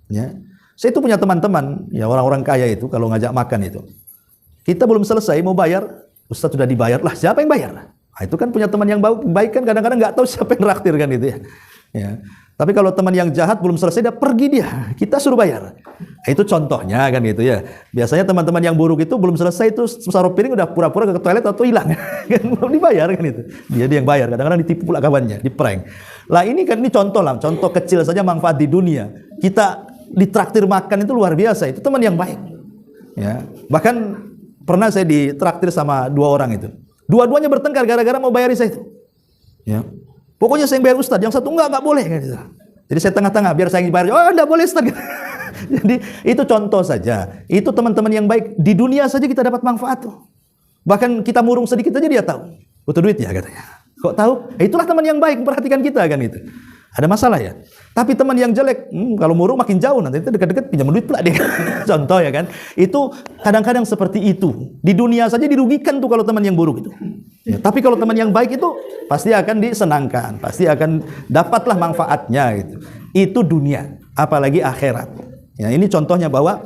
Ya. Saya itu punya teman-teman, ya orang-orang kaya itu kalau ngajak makan itu. Kita belum selesai mau bayar, Ustaz sudah dibayar lah, siapa yang bayar? Nah, itu kan punya teman yang baik kan kadang-kadang nggak tahu siapa yang raktir kan itu ya. Ya. Tapi kalau teman yang jahat belum selesai dia pergi dia, kita suruh bayar. Itu contohnya kan gitu ya. Biasanya teman-teman yang buruk itu belum selesai itu taruh piring udah pura-pura ke toilet atau hilang. Kan belum dibayar kan itu. Dia yang bayar, kadang-kadang ditipu pula kawannya, diprank. Lah ini kan ini contoh lah, contoh kecil saja manfaat di dunia. Kita ditraktir makan itu luar biasa, itu teman yang baik. Ya. Bahkan pernah saya ditraktir sama dua orang itu. Dua-duanya bertengkar gara-gara mau bayar saya itu. Ya. Pokoknya saya yang bayar Ustaz, yang satu enggak boleh kan gitu. Jadi saya tengah-tengah biar saya yang dibayar. Oh, enggak boleh Ustaz. Jadi itu contoh saja. Itu teman-teman yang baik di dunia saja kita dapat manfaat tuh. Bahkan kita murung sedikit aja dia tahu. Butuh duit ya katanya. Kok tahu? Itulah teman yang baik memperhatikan kita kan itu. Ada masalah ya. Tapi teman yang jelek, kalau murung makin jauh nanti itu dekat-dekat pinjam duit pula dia. Contoh ya kan. Itu kadang-kadang seperti itu. Di dunia saja dirugikan tuh kalau teman yang buruk itu. Ya, tapi kalau teman yang baik itu pasti akan disenangkan, pasti akan dapatlah manfaatnya gitu. Itu dunia, apalagi akhirat. Ya, ini contohnya bahwa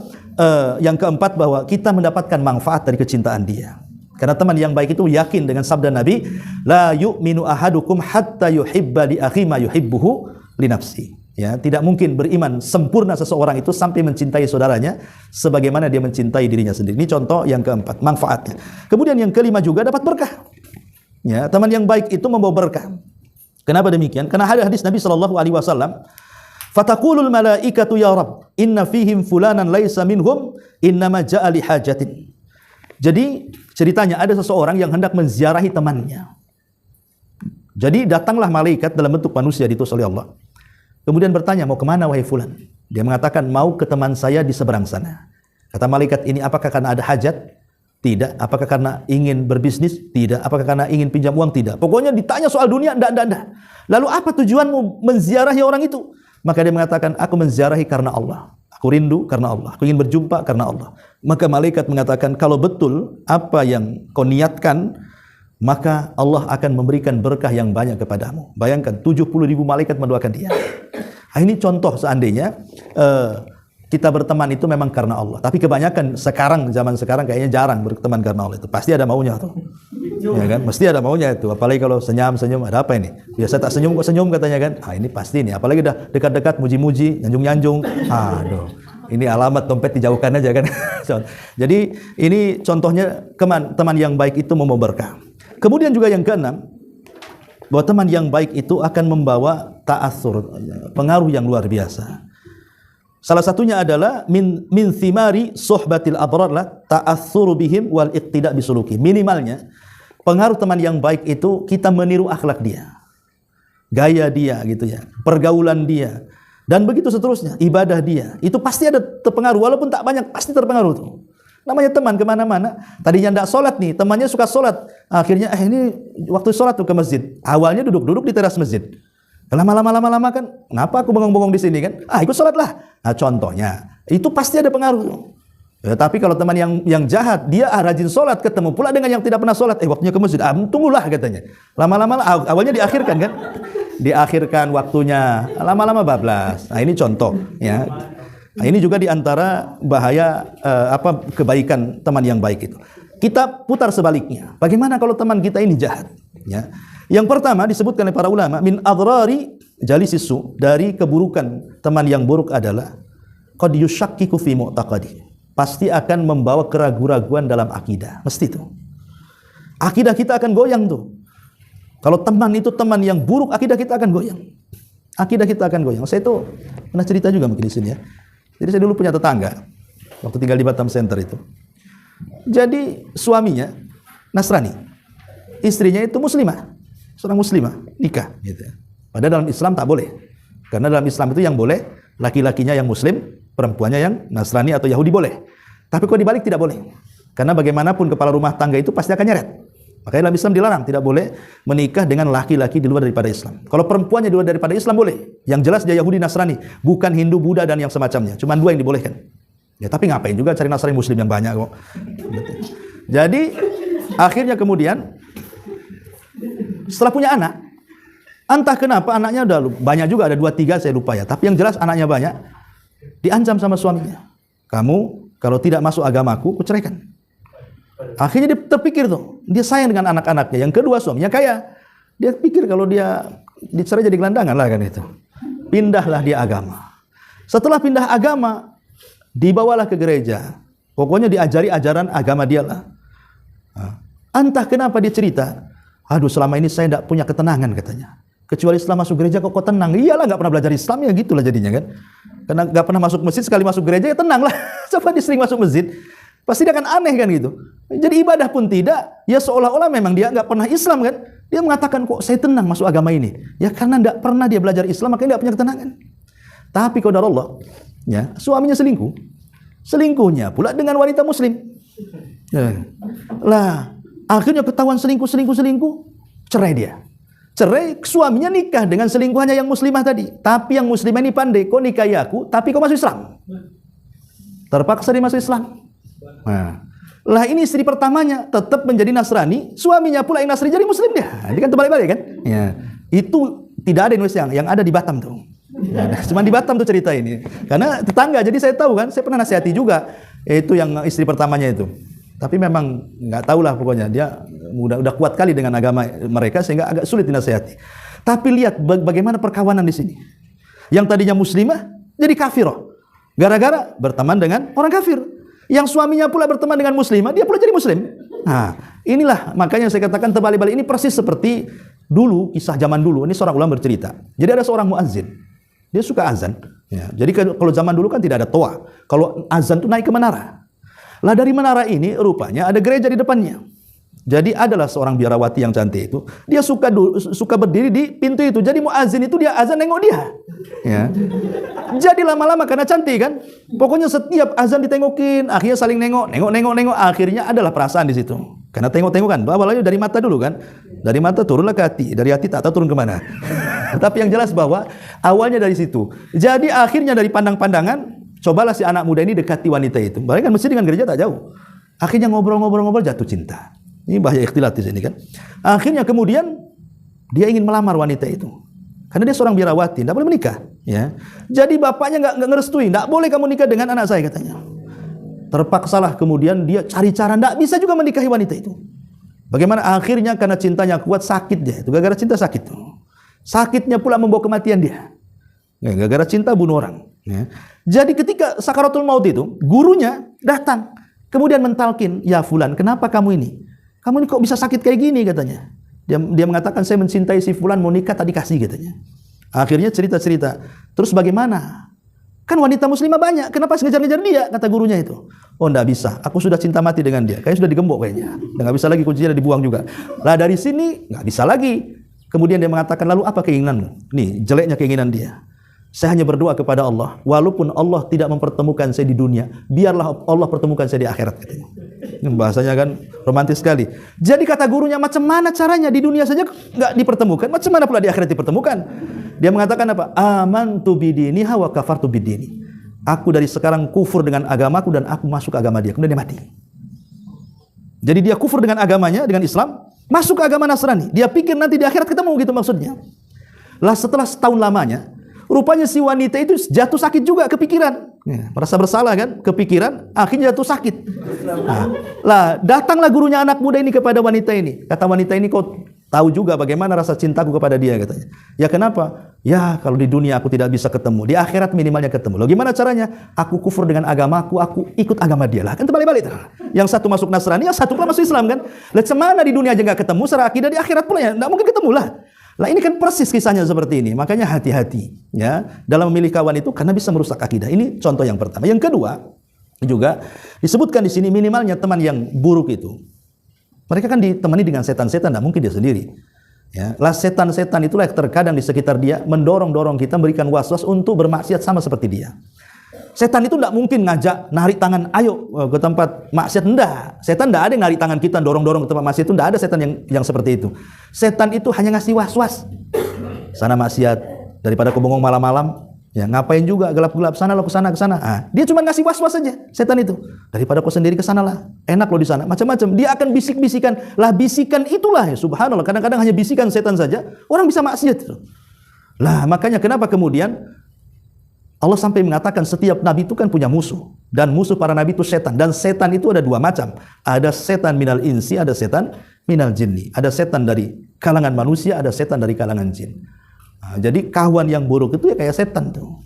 yang keempat bahwa kita mendapatkan manfaat dari kecintaan dia. Karena teman yang baik itu yakin dengan sabda Nabi, la yu'minu ahadukum hatta yuhibba li akhi ma yuhibbuhu li nafsi. Ya, tidak mungkin beriman sempurna seseorang itu sampai mencintai saudaranya sebagaimana dia mencintai dirinya sendiri. Ini contoh yang keempat, manfaatnya. Kemudian yang kelima juga dapat berkah. Ya, teman yang baik itu membawa berkah. Kenapa demikian? Karena ada hadis Nabi sallallahu alaihi wasallam, "Fataqulul malaikatu ya Rabb, inna fihim fulanan laisa minhum, innama ja'a li hajatin." Jadi ceritanya ada seseorang yang hendak menziarahi temannya. Jadi datanglah malaikat dalam bentuk manusia diutus oleh Allah. Kemudian bertanya, mau kemana wahai fulan? Dia mengatakan, mau ke teman saya di seberang sana. Kata malaikat ini, apakah karena ada hajat? Tidak. Apakah karena ingin berbisnis? Tidak. Apakah karena ingin pinjam uang? Tidak. Pokoknya ditanya soal dunia, enggak. Lalu apa tujuanmu menziarahi orang itu? Maka dia mengatakan, aku menziarahi karena Allah. Aku rindu karena Allah. Aku ingin berjumpa karena Allah. Maka malaikat mengatakan, kalau betul apa yang kau niatkan, maka Allah akan memberikan berkah yang banyak kepadamu. Bayangkan 70.000 malaikat mendoakan dia. Nah, ini contoh seandainya kita berteman itu memang karena Allah. Tapi kebanyakan sekarang, zaman sekarang kayaknya jarang berteman karena Allah itu. Pasti ada maunya tuh. Ya kan? Mesti ada maunya itu. Apalagi kalau senyum, ada apa ini? Biasa tak senyum kok senyum katanya kan. Ah, ini pasti nih. Apalagi udah dekat-dekat muji-muji, nyanjung-nyanjung. Aduh. Ini alamat dompet dijauhkan aja kan. Jadi ini contohnya teman yang baik itu membawa berkah. Kemudian juga yang keenam, bahwa teman yang baik itu akan membawa ta'assur, pengaruh yang luar biasa. Salah satunya adalah min thimari suhbatil abrar la ta'assuru bihim wal iqtida bisuluki. Minimalnya pengaruh teman yang baik itu kita meniru akhlak dia, gaya dia gitu ya, pergaulan dia, dan begitu seterusnya, ibadah dia. Itu pasti ada terpengaruh, walaupun tak banyak pasti terpengaruh tuh. Namanya teman kemana-mana. Tadinya tidak sholat nih, temannya suka sholat. Akhirnya ini waktu sholat tuh ke masjid. Awalnya duduk-duduk di teras masjid. Lama-lama kan, kenapa aku bengong-bengong di sini kan? Ikut sholat lah. Nah contohnya, itu pasti ada pengaruh. Ya, tapi kalau teman yang jahat, dia rajin sholat, ketemu pula dengan yang tidak pernah sholat. Waktunya ke masjid, tunggulah katanya. Lama-lama awalnya diakhirkan kan? Diakhirkan waktunya, lama-lama bablas. Nah ini contoh ya. Nah, ini juga diantara bahaya kebaikan teman yang baik itu. Kita putar sebaliknya. Bagaimana kalau teman kita ini jahat? Ya. Yang pertama disebutkan oleh para ulama, min adrari jalisisu, dari keburukan teman yang buruk adalah qad yushakkiku fi mu'taqadi. Pasti akan membawa keraguan-raguan dalam akidah. Mesti itu. Akidah kita akan goyang tuh. Kalau teman itu teman yang buruk, akidah kita akan goyang. Akidah kita akan goyang. Saya itu pernah cerita juga mungkin di sini ya. Jadi saya dulu punya tetangga waktu tinggal di Batam Center itu. Jadi suaminya Nasrani, istrinya itu muslimah, seorang muslimah, nikah gitu. Padahal dalam Islam tak boleh. Karena dalam Islam itu yang boleh laki-lakinya yang muslim, perempuannya yang Nasrani atau Yahudi boleh. Tapi kalau dibalik tidak boleh. Karena bagaimanapun kepala rumah tangga itu pasti akan nyeret. Makanya dalam Islam dilarang, tidak boleh menikah dengan laki-laki di luar daripada Islam. Kalau perempuannya di luar daripada Islam boleh. Yang jelas dia Yahudi Nasrani, bukan Hindu, Buddha dan yang semacamnya. Cuma dua yang dibolehkan. Ya tapi ngapain juga cari Nasrani Muslim yang banyak kok. Jadi akhirnya kemudian setelah punya anak, entah kenapa anaknya udah banyak juga, ada 2-3 saya lupa ya. Tapi yang jelas anaknya banyak, diancam sama suaminya. Kamu kalau tidak masuk agamaku, aku ceraikan. Akhirnya dia terpikir tuh, dia sayang dengan anak-anaknya. Yang kedua suaminya kaya, dia pikir kalau dia dicerai jadi gelandangan lah kan itu. Pindahlah dia agama. Setelah pindah agama, dibawalah ke gereja. Pokoknya diajari ajaran agama dia lah. Entah kenapa dia cerita, aduh selama ini saya tidak punya ketenangan katanya. Kecuali setelah masuk gereja kok tenang. Iyalah nggak pernah belajar Islam ya gitulah jadinya kan. Karena nggak pernah masuk masjid, sekali masuk gereja ya tenang lah. Coba dia sering masuk masjid, pasti dia akan aneh kan gitu. Jadi ibadah pun tidak, ya seolah-olah memang dia nggak pernah Islam kan. Dia mengatakan kok saya tenang masuk agama ini. Ya karena nggak pernah dia belajar Islam, makanya nggak punya ketenangan. Tapi qadar Allah, ya suaminya selingkuh. Selingkuhnya pula dengan wanita muslim. Ya. Lah, akhirnya ketahuan selingkuh, cerai dia. Cerai, suaminya nikah dengan selingkuhannya yang muslimah tadi. Tapi yang muslimah ini pandai, kau nikahi aku, tapi kau masuk Islam. Terpaksa dia masuk Islam. Nah, lah ini istri pertamanya tetap menjadi Nasrani, suaminya pula yang Nasrani jadi Muslim dia. Ini kan terbalik-balik kan? Ya. Itu tidak ada di Indonesia, yang ada di Batam tuh. Ya, cuma di Batam tuh cerita ini. Karena tetangga, jadi saya tahu kan, saya pernah nasihati juga itu yang istri pertamanya itu. Tapi memang nggak tahu lah pokoknya dia udah kuat kali dengan agama mereka sehingga agak sulit dinasihati. Tapi lihat bagaimana perkawanan di sini. Yang tadinya muslimah jadi kafirah. Gara-gara berteman dengan orang kafir. Yang suaminya pula berteman dengan muslimah, dia pula jadi muslim. Nah, inilah makanya saya katakan terbalik-balik. Ini persis seperti dulu, kisah zaman dulu. Ini seorang ulama bercerita. Jadi ada seorang muazzin. Dia suka azan. Ya, jadi kalau zaman dulu kan tidak ada toa. Kalau azan itu naik ke menara. Lah dari menara ini rupanya ada gereja di depannya. Jadi adalah seorang biarawati yang cantik itu, dia suka berdiri di pintu itu. Jadi muazin itu dia azan nengok dia. Ya. Jadi lama-lama karena cantik kan, pokoknya setiap azan ditengokin, akhirnya saling nengok, akhirnya adalah perasaan di situ. Karena tengok-tengok kan, awalnya dari mata dulu kan, dari mata turunlah ke hati, dari hati tak tahu turun kemana. Tapi yang jelas bahwa awalnya dari situ. Jadi akhirnya dari pandang-pandangan, cobalah si anak muda ini dekati wanita itu. Bahkan masjid dengan gereja tak jauh. Akhirnya ngobrol-ngobrol jatuh cinta. Ini bahaya ikhtilat di sini kan. Akhirnya kemudian dia ingin melamar wanita itu. Karena dia seorang biarawati, tidak boleh menikah. Ya. Jadi bapaknya nggak ngerestui, tidak boleh kamu nikah dengan anak saya katanya. Terpaksalah kemudian dia cari cara, tidak bisa juga menikahi wanita itu. Bagaimana akhirnya karena cintanya kuat sakit dia. Itu gara-gara cinta sakit. Sakitnya pula membawa kematian dia. Gara-gara cinta bunuh orang. Ya. Jadi ketika sakaratul maut itu, gurunya datang. Kemudian mentalkin, ya fulan, kenapa kamu ini? Kamu ini kok bisa sakit kayak gini katanya. Dia mengatakan saya mencintai si fulan, mau nikah tak dikasih katanya. Akhirnya cerita-cerita. Terus bagaimana? Kan wanita muslimah banyak, kenapa ngejar-ngejar dia? Kata gurunya itu. Oh enggak bisa, aku sudah cinta mati dengan dia. Kayaknya sudah digembok kayaknya. Enggak bisa lagi, kuncinya dibuang juga. Lah dari sini enggak bisa lagi. Kemudian dia mengatakan, lalu apa keinginanmu? Nih, jeleknya keinginan dia. Saya hanya berdoa kepada Allah, walaupun Allah tidak mempertemukan saya di dunia, biarlah Allah pertemukan saya di akhirat katanya. Ini bahasanya kan romantis sekali. Jadi kata gurunya, macam mana caranya di dunia saja nggak dipertemukan, macam mana pula di akhirat dipertemukan? Dia mengatakan apa? Amantu bidini wa kafartu bidini. Aku dari sekarang kufur dengan agamaku dan aku masuk ke agama dia. Kemudian dia mati. Jadi dia kufur dengan agamanya, dengan Islam, masuk ke agama Nasrani. Dia pikir nanti di akhirat ketemu, gitu maksudnya. Lah setelah setahun lamanya, rupanya si wanita itu jatuh sakit juga, kepikiran. Ya, merasa bersalah kan, kepikiran, akhirnya jatuh sakit. Nah, lah datanglah gurunya anak muda ini kepada wanita ini. Kata wanita ini, kau tahu juga bagaimana rasa cintaku kepada dia katanya. Ya kenapa? Ya kalau di dunia aku tidak bisa ketemu, di akhirat minimalnya ketemu. Loh gimana caranya? Aku kufur dengan agamaku, aku ikut agama dia lah. Kan terbalik-balik. Yang satu masuk Nasrani, yang satu pula masuk Islam kan. Lah cemana di dunia aja nggak ketemu, secara akidah di akhirat pula ya nggak mungkin ketemu lah. Lah ini kan persis kisahnya seperti ini. Makanya hati-hati ya dalam memilih kawan itu karena bisa merusak akidah. Ini contoh yang pertama. Yang kedua juga disebutkan di sini minimalnya teman yang buruk itu. Mereka kan ditemani dengan setan-setan, tidak mungkin dia sendiri. Ya, lah setan-setan itulah yang terkadang di sekitar dia mendorong-dorong kita, memberikan was-was untuk bermaksiat sama seperti dia. Setan itu tidak mungkin ngajak narik tangan, ayo ke tempat maksiat, enggak. Setan enggak ada yang narik tangan kita dorong-dorong ke tempat maksiat, itu enggak ada setan yang seperti itu. Setan itu hanya ngasih was-was. Sana maksiat, daripada kau bengong malam-malam, ya ngapain juga gelap-gelap, sana lo ke sana. Ah, dia cuma ngasih was-was saja, setan itu. Daripada kau sendiri ke sana lah, enak lo di sana, macam-macam. Dia akan bisik-bisikan. Lah bisikan itulah ya subhanallah, kadang-kadang hanya bisikan setan saja orang bisa maksiat itu. Lah makanya kenapa kemudian Allah sampai mengatakan setiap nabi itu kan punya musuh, dan musuh para nabi itu setan, dan setan itu ada dua macam. Ada setan minal insi, ada setan minal jinni. Ada setan dari kalangan manusia, ada setan dari kalangan jin. Nah, jadi kawan yang buruk itu ya kayak setan tuh.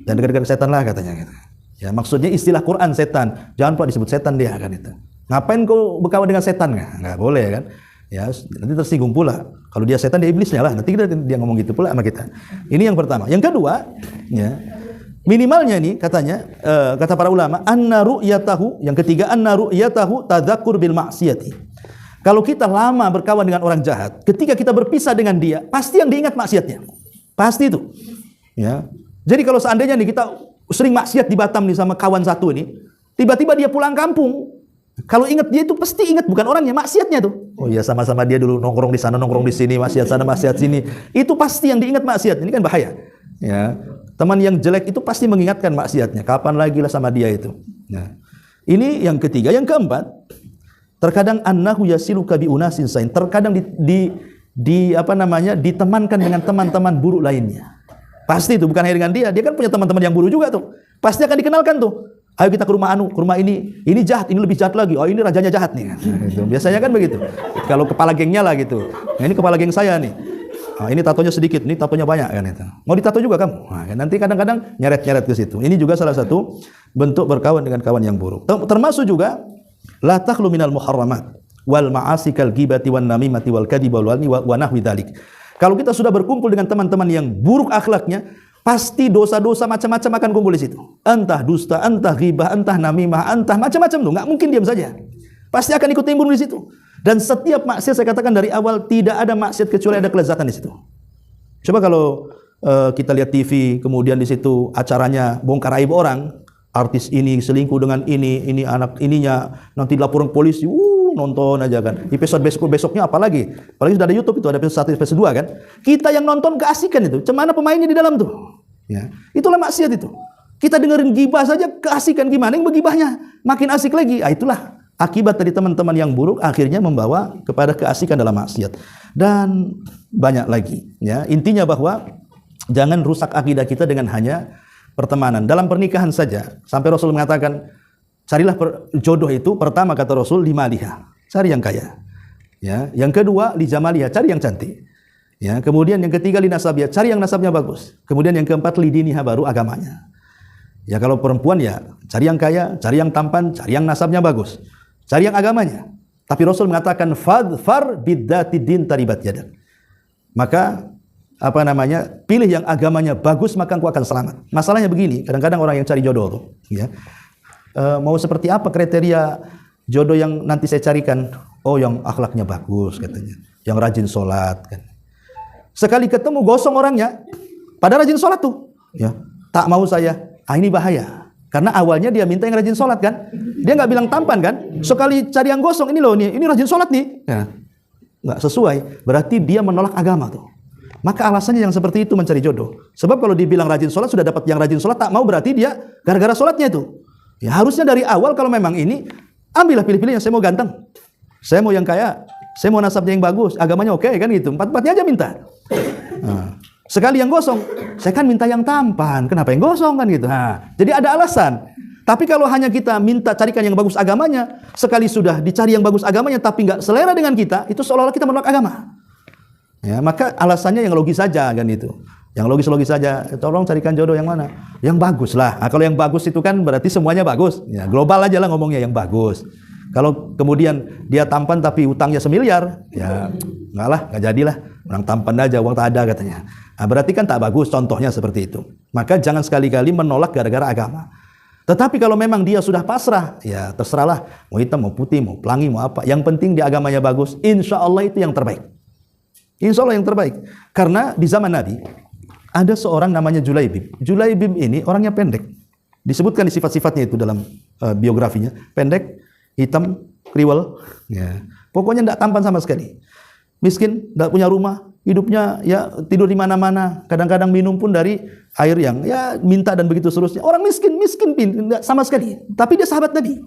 Dan dekat-dekat setan lah katanya gitu. Ya maksudnya istilah Quran setan, jangan pula disebut setan dia kan itu. Ngapain kau berkawan dengan setan? Nggak boleh kan? Ya nanti tersinggung pula. Kalau dia setan dia iblisnya lah. Nanti dia ngomong gitu pula sama kita. Ini yang pertama. Yang kedua, ya minimalnya ini katanya kata para ulama anna ru'yatahu, yang ketiga anna ru'yatahu tadzakur bil ma'siyati. Kalau kita lama berkawan dengan orang jahat, ketika kita berpisah dengan dia, pasti yang diingat maksiatnya. Pasti itu. Ya. Jadi kalau seandainya nih kita sering maksiat di Batam nih sama kawan satu ini, tiba-tiba dia pulang kampung, kalau ingat dia itu pasti ingat bukan orangnya, maksiatnya tuh. Oh iya sama-sama dia dulu nongkrong di sana, nongkrong di sini, maksiat sana, maksiat sini. Itu pasti yang diingat maksiat. Ini kan bahaya. Ya. Teman yang jelek itu pasti mengingatkan maksiatnya. Kapan lagi lah sama dia itu. Nah, ini yang ketiga. Yang keempat, terkadang annahu yasiluka bi unasin sain. Terkadang ditemankan dengan teman-teman buruk lainnya. Pasti itu bukan hanya dengan dia. Dia kan punya teman-teman yang buruk juga tuh. Pasti akan dikenalkan tuh. Ayo kita ke rumah anu, ke rumah ini jahat, ini lebih jahat lagi. Oh ini rajanya jahat nih. Nah, itu. Biasanya kan begitu. Kalau kepala gengnya lah gitu. Nah, ini kepala geng saya nih. Ini tatonya sedikit, ini tatonya banyak kan itu. Mau ditato juga kamu? Nah, nanti kadang-kadang nyeret-nyeret ke situ. Ini juga salah satu bentuk berkawan dengan kawan yang buruk. Termasuk juga la takhlu minal muharramat wal ma'asi kal ghibati wan namimati wal kadhibi wal walni wa nahwi dzalik. Kalau kita sudah berkumpul dengan teman-teman yang buruk akhlaknya, pasti dosa-dosa macam-macam akan kumpul di situ. Entah dusta, entah ghibah, entah namimah, entah macam-macam tuh. Enggak mungkin diam saja. Pasti akan ikut timbul di situ. Dan setiap maksiat, saya katakan dari awal, tidak ada maksiat kecuali ada kelezatan di situ. Coba kalau kita lihat TV, kemudian di situ acaranya bongkar aib orang, artis ini selingkuh dengan ini anak ininya, nanti laporan polisi, nonton aja kan. Episode besoknya apalagi sudah ada YouTube itu, ada episode 1, episode 2 kan. Kita yang nonton keasikan itu. Cemana pemainnya di dalam tuh. Ya. Itulah maksiat itu. Kita dengerin gibah saja keasikan, gimana yang begibahnya makin asik lagi. Itulah akibat dari teman-teman yang buruk, akhirnya membawa kepada keasikan dalam maksiat. Dan banyak lagi ya. Intinya bahwa jangan rusak akidah kita dengan hanya pertemanan. Dalam pernikahan saja, sampai Rasul mengatakan, carilah jodoh itu, pertama kata Rasul, li maliha, cari yang kaya. Ya, yang kedua li jamaliha, cari yang cantik. Ya, kemudian yang ketiga li nasabiha, cari yang nasabnya bagus. Kemudian yang keempat li diniha, baru agamanya. Ya, kalau perempuan ya cari yang kaya, cari yang tampan, cari yang nasabnya bagus. Cari yang agamanya. Tapi Rasul mengatakan fadfar bidzati din taribat yadak. Maka pilih yang agamanya bagus, maka engkau akan selamat. Masalahnya begini, kadang-kadang orang yang cari jodoh tuh, ya. Mau seperti apa kriteria jodoh yang nanti saya carikan? Oh, yang akhlaknya bagus katanya, yang rajin sholat kan. Sekali ketemu gosong orangnya, pada rajin sholat tuh, ya. Tak mau saya. Ini bahaya. Karena awalnya dia minta yang rajin sholat kan, dia nggak bilang tampan kan. Sekali cari yang gosong, ini loh nih, ini rajin sholat nih, ya. Nggak sesuai. Berarti dia menolak agama tuh. Maka alasannya yang seperti itu mencari jodoh. Sebab kalau dibilang rajin sholat, sudah dapat yang rajin sholat, tak mau, berarti dia gara-gara sholatnya itu. Ya harusnya dari awal kalau memang ini, ambillah pilih-pilih yang saya mau ganteng, saya mau yang kaya, saya mau nasabnya yang bagus, agamanya oke kan gitu. Empat-empatnya aja minta. Nah, sekali yang gosong, saya kan minta yang tampan, kenapa yang gosong kan gitu. Nah, jadi ada alasan. Tapi kalau hanya kita minta carikan yang bagus agamanya, sekali sudah dicari yang bagus agamanya tapi nggak selera dengan kita, itu seolah-olah kita menolak agama. Ya, maka alasannya yang logis saja kan itu. Yang logis-logis saja. Tolong carikan jodoh yang mana? Yang bagus lah. Nah, kalau yang bagus itu kan berarti semuanya bagus. Ya, global aja lah ngomongnya yang bagus. Kalau kemudian dia tampan tapi utangnya 1 miliar, ya enggak lah, enggak jadilah. Orang tampan aja, uang tak ada katanya. Nah, berarti kan tak bagus, contohnya seperti itu. Maka jangan sekali-kali menolak gara-gara agama. Tetapi kalau memang dia sudah pasrah, ya terserahlah. Mau hitam, mau putih, mau pelangi, mau apa. Yang penting di agamanya bagus. Insya Allah itu yang terbaik. Insya Allah yang terbaik. Karena di zaman Nabi, ada seorang namanya Julaibib. Julaibib ini orangnya pendek. Disebutkan di sifat-sifatnya itu dalam biografinya. Pendek, hitam, kriwel. Ya. Pokoknya tidak tampan sama sekali. Miskin, tidak punya rumah. Hidupnya ya tidur di mana-mana. Kadang-kadang minum pun dari air yang ya minta dan begitu seterusnya. Orang miskin tidak sama sekali. Tapi dia sahabat Nabi.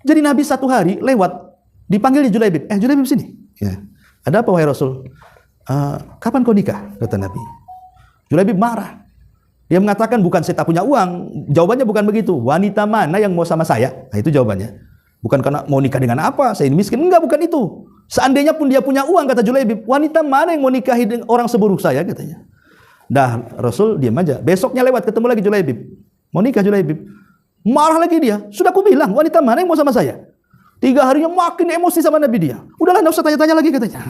Jadi Nabi satu hari lewat, dipanggil di Julaibib. Julaibib sini. Ya. Ada apa wahai Rasul? Kapan kau nikah? Kata Nabi. Julaibib marah. Dia mengatakan bukan saya tak punya uang. Jawabannya bukan begitu. Wanita mana yang mau sama saya? Nah, itu jawabannya. Bukan karena mau nikah dengan apa? Saya ini miskin. Enggak, bukan itu. Seandainya pun dia punya uang, kata Julaibib, wanita mana yang mau nikahi dengan orang seburuk saya? Katanya. Dah Rasul diam aja. Besoknya lewat ketemu lagi Julaibib. Mau nikah Julaibib. Marah lagi dia. Sudah aku bilang wanita mana yang mau sama saya? 3 harinya makin emosi sama Nabi dia. Udahlah, enggak usah tanya-tanya lagi katanya.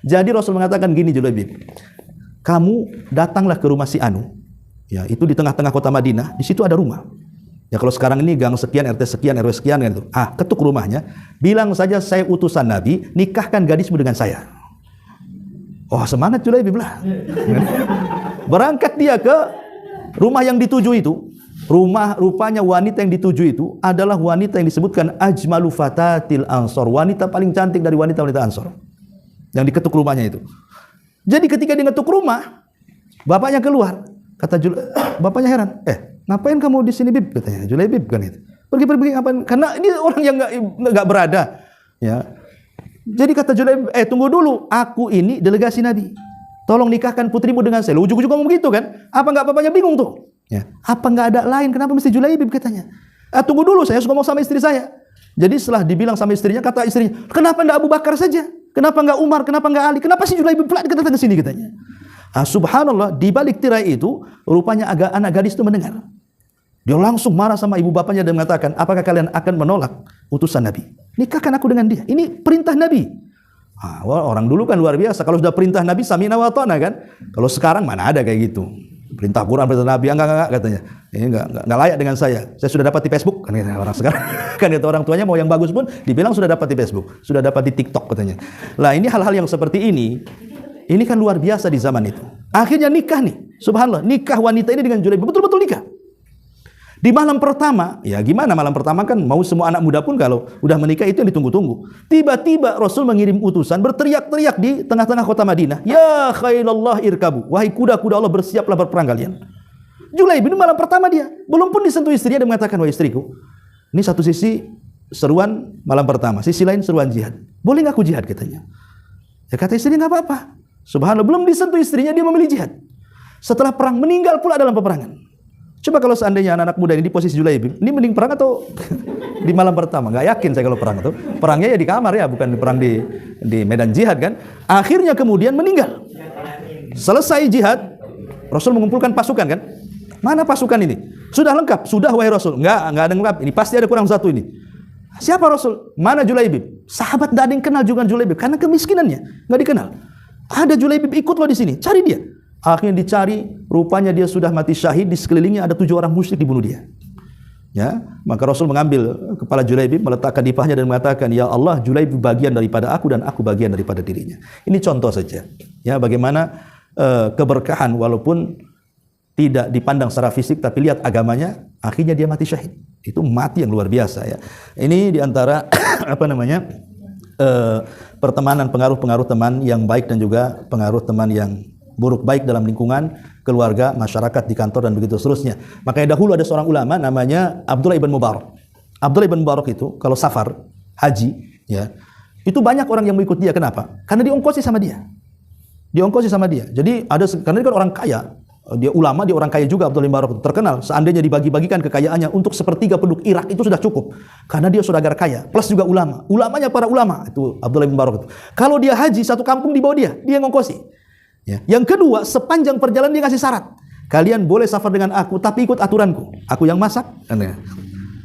Jadi Rasul mengatakan gini Julaibib. Kamu datanglah ke rumah si Anu. Ya, itu di tengah-tengah kota Madinah, di situ ada rumah. Ya kalau sekarang ini gang sekian, RT sekian, RW sekian kan itu. Ketuk rumahnya, bilang saja saya utusan Nabi, nikahkan gadismu dengan saya. Oh, semangat Julaibib lah. Berangkat dia ke rumah yang dituju itu. Rupanya wanita yang dituju itu adalah wanita yang disebutkan ajmalu fatatil ansor, wanita paling cantik dari wanita-wanita Ansor. Yang diketuk rumahnya itu. Jadi ketika dia ngetuk rumah, bapaknya keluar. Kata bapaknya heran, ngapain kamu di sini Bib? Katanya Julaibib kan itu. Pergi ngapain? Karena ini orang yang nggak berada. Ya. Jadi kata Julaibib, tunggu dulu, aku ini delegasi Nabi. Tolong nikahkan putrimu dengan saya. Ujung-ujung ngomong gitu kan? Apa nggak bapaknya bingung tuh? Ya. Apa nggak ada lain? Kenapa mesti Julaibib katanya? Tunggu dulu, saya harus ngomong sama istri saya. Jadi setelah dibilang sama istrinya, kata istrinya, kenapa nggak Abu Bakar saja? Kenapa enggak Umar? Kenapa enggak Ali? Kenapa si Julaibib pula datang ke sini katanya? Subhanallah, di balik tirai itu rupanya anak gadis itu mendengar. Dia langsung marah sama ibu bapaknya dan mengatakan, apakah kalian akan menolak utusan Nabi? Nikahkan aku dengan dia. Ini perintah Nabi. Orang dulu kan luar biasa. Kalau sudah perintah Nabi, sami'na wa ata'na kan. Kalau sekarang mana ada kayak gitu. Perintah Quran, perintah Nabi, enggak katanya. Ini enggak layak dengan saya. Saya sudah dapat di Facebook kan kata orang sekarang. Kan kata orang tuanya mau yang bagus pun dibilang sudah dapat di Facebook, sudah dapat di TikTok katanya. Lah ini hal-hal yang seperti ini kan luar biasa di zaman itu. Akhirnya nikah nih. Subhanallah, nikah wanita ini dengan Julaibib betul-betul nikah. Di malam pertama, ya gimana malam pertama kan mau semua anak muda pun kalau udah menikah itu yang ditunggu-tunggu. Tiba-tiba Rasul mengirim utusan berteriak-teriak di tengah-tengah kota Madinah. Ya khailallah irkabu. Wahai kuda-kuda Allah, bersiaplah berperang kalian. Julaibib ini malam pertama dia. Belum pun disentuh istrinya, dia mengatakan, wahai istriku, ini satu sisi seruan malam pertama, sisi lain seruan jihad. Boleh nggak aku jihad katanya? Ya kata istrinya, nggak apa-apa. Subhanallah, belum disentuh istrinya dia memilih jihad. Setelah perang meninggal pula dalam peperangan. Coba kalau seandainya anak-anak muda ini di posisi Julaibib, ini mending perang atau di malam pertama? Nggak yakin saya kalau perang itu. Perangnya ya di kamar ya, bukan perang di medan jihad kan. Akhirnya kemudian meninggal. Selesai jihad, Rasul mengumpulkan pasukan kan. Mana pasukan ini? Sudah lengkap? Sudah wahai Rasul. Nggak ada lengkap. Ini pasti ada kurang satu ini. Siapa Rasul? Mana Julaibib? Sahabat tidak ada yang kenal juga Julaibib karena kemiskinannya, nggak dikenal. Ada Julaibib ikut loh di sini, cari dia. Akhirnya dicari, rupanya dia sudah mati syahid, di sekelilingnya ada 7 orang musyrik dibunuh dia. Ya, maka Rasul mengambil kepala Julaibib, meletakkan di pahanya dan mengatakan, ya Allah, Julaibib bagian daripada aku dan aku bagian daripada dirinya. Ini contoh saja. Ya, bagaimana keberkahan walaupun tidak dipandang secara fisik, tapi lihat agamanya, akhirnya dia mati syahid. Itu mati yang luar biasa ya. Ini diantara pertemanan, pengaruh-pengaruh teman yang baik dan juga pengaruh teman yang buruk, baik dalam lingkungan keluarga, masyarakat, di kantor dan begitu seterusnya. Makanya dahulu ada seorang ulama namanya Abdullah ibn Mubarak. Abdullah ibn Mubarak itu kalau safar haji ya, itu banyak orang yang mengikut dia. Kenapa? Karena diongkosi sama dia. Diongkosi sama dia. Jadi karena dia kan orang kaya, dia ulama, dia orang kaya juga. Abdullah ibn Mubarak itu terkenal. Seandainya dibagi-bagikan kekayaannya untuk sepertiga penduduk Irak itu sudah cukup. Karena dia saudagar kaya, plus juga ulama. Ulamanya para ulama itu Abdullah ibn Mubarak itu. Kalau dia haji satu kampung di bawah dia ngongkosi. Ya. Yang kedua, sepanjang perjalanan dia kasih syarat. Kalian boleh safar dengan aku, tapi ikut aturanku. Aku yang masak.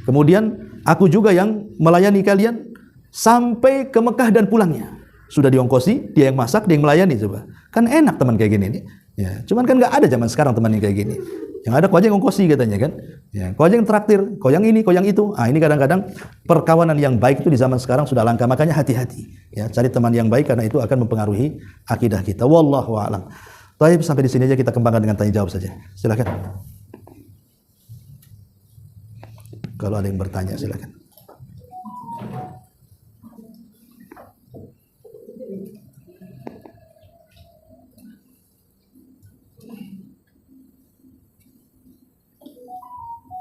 Kemudian, aku juga yang melayani kalian sampai ke Mekah dan pulangnya. Sudah diongkosi, dia yang masak, dia yang melayani. Coba. Kan enak teman kayak gini nih. Ya. Cuman kan nggak ada zaman sekarang teman yang kayak gini. Yang ada kau aja yang ngongkosi katanya kan. Ya. Kau aja yang traktir, kau yang ini, kau yang itu. Ini kadang-kadang perkawanan yang baik itu di zaman sekarang sudah langka. Makanya hati-hati. Ya, cari teman yang baik karena itu akan mempengaruhi akidah kita. Wallahu a'lam. Baik, sampai di sini aja kita kembangkan dengan tanya jawab saja. Silakan. Kalau ada yang bertanya silakan.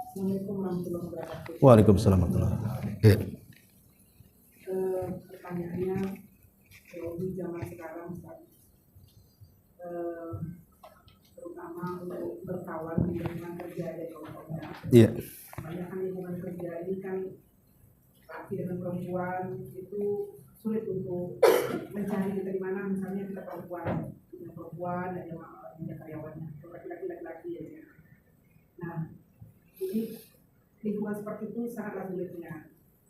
Assalamualaikum warahmatullahi wabarakatuh. Waalaikumsalam warahmatullahi wabarakatuh. Pertanyaannya, di zaman sekarang, terutama untuk berkawan di lingkungan kerja dan kelompoknya. Iya. Banyak kan lingkungan kerja ini kan laki dengan perempuan itu sulit untuk mencari kita di mana. Misalnya kita perempuan, ada karyawannya, laki-laki ya. Nah, jadi lingkungan seperti itu sangatlah sulitnya.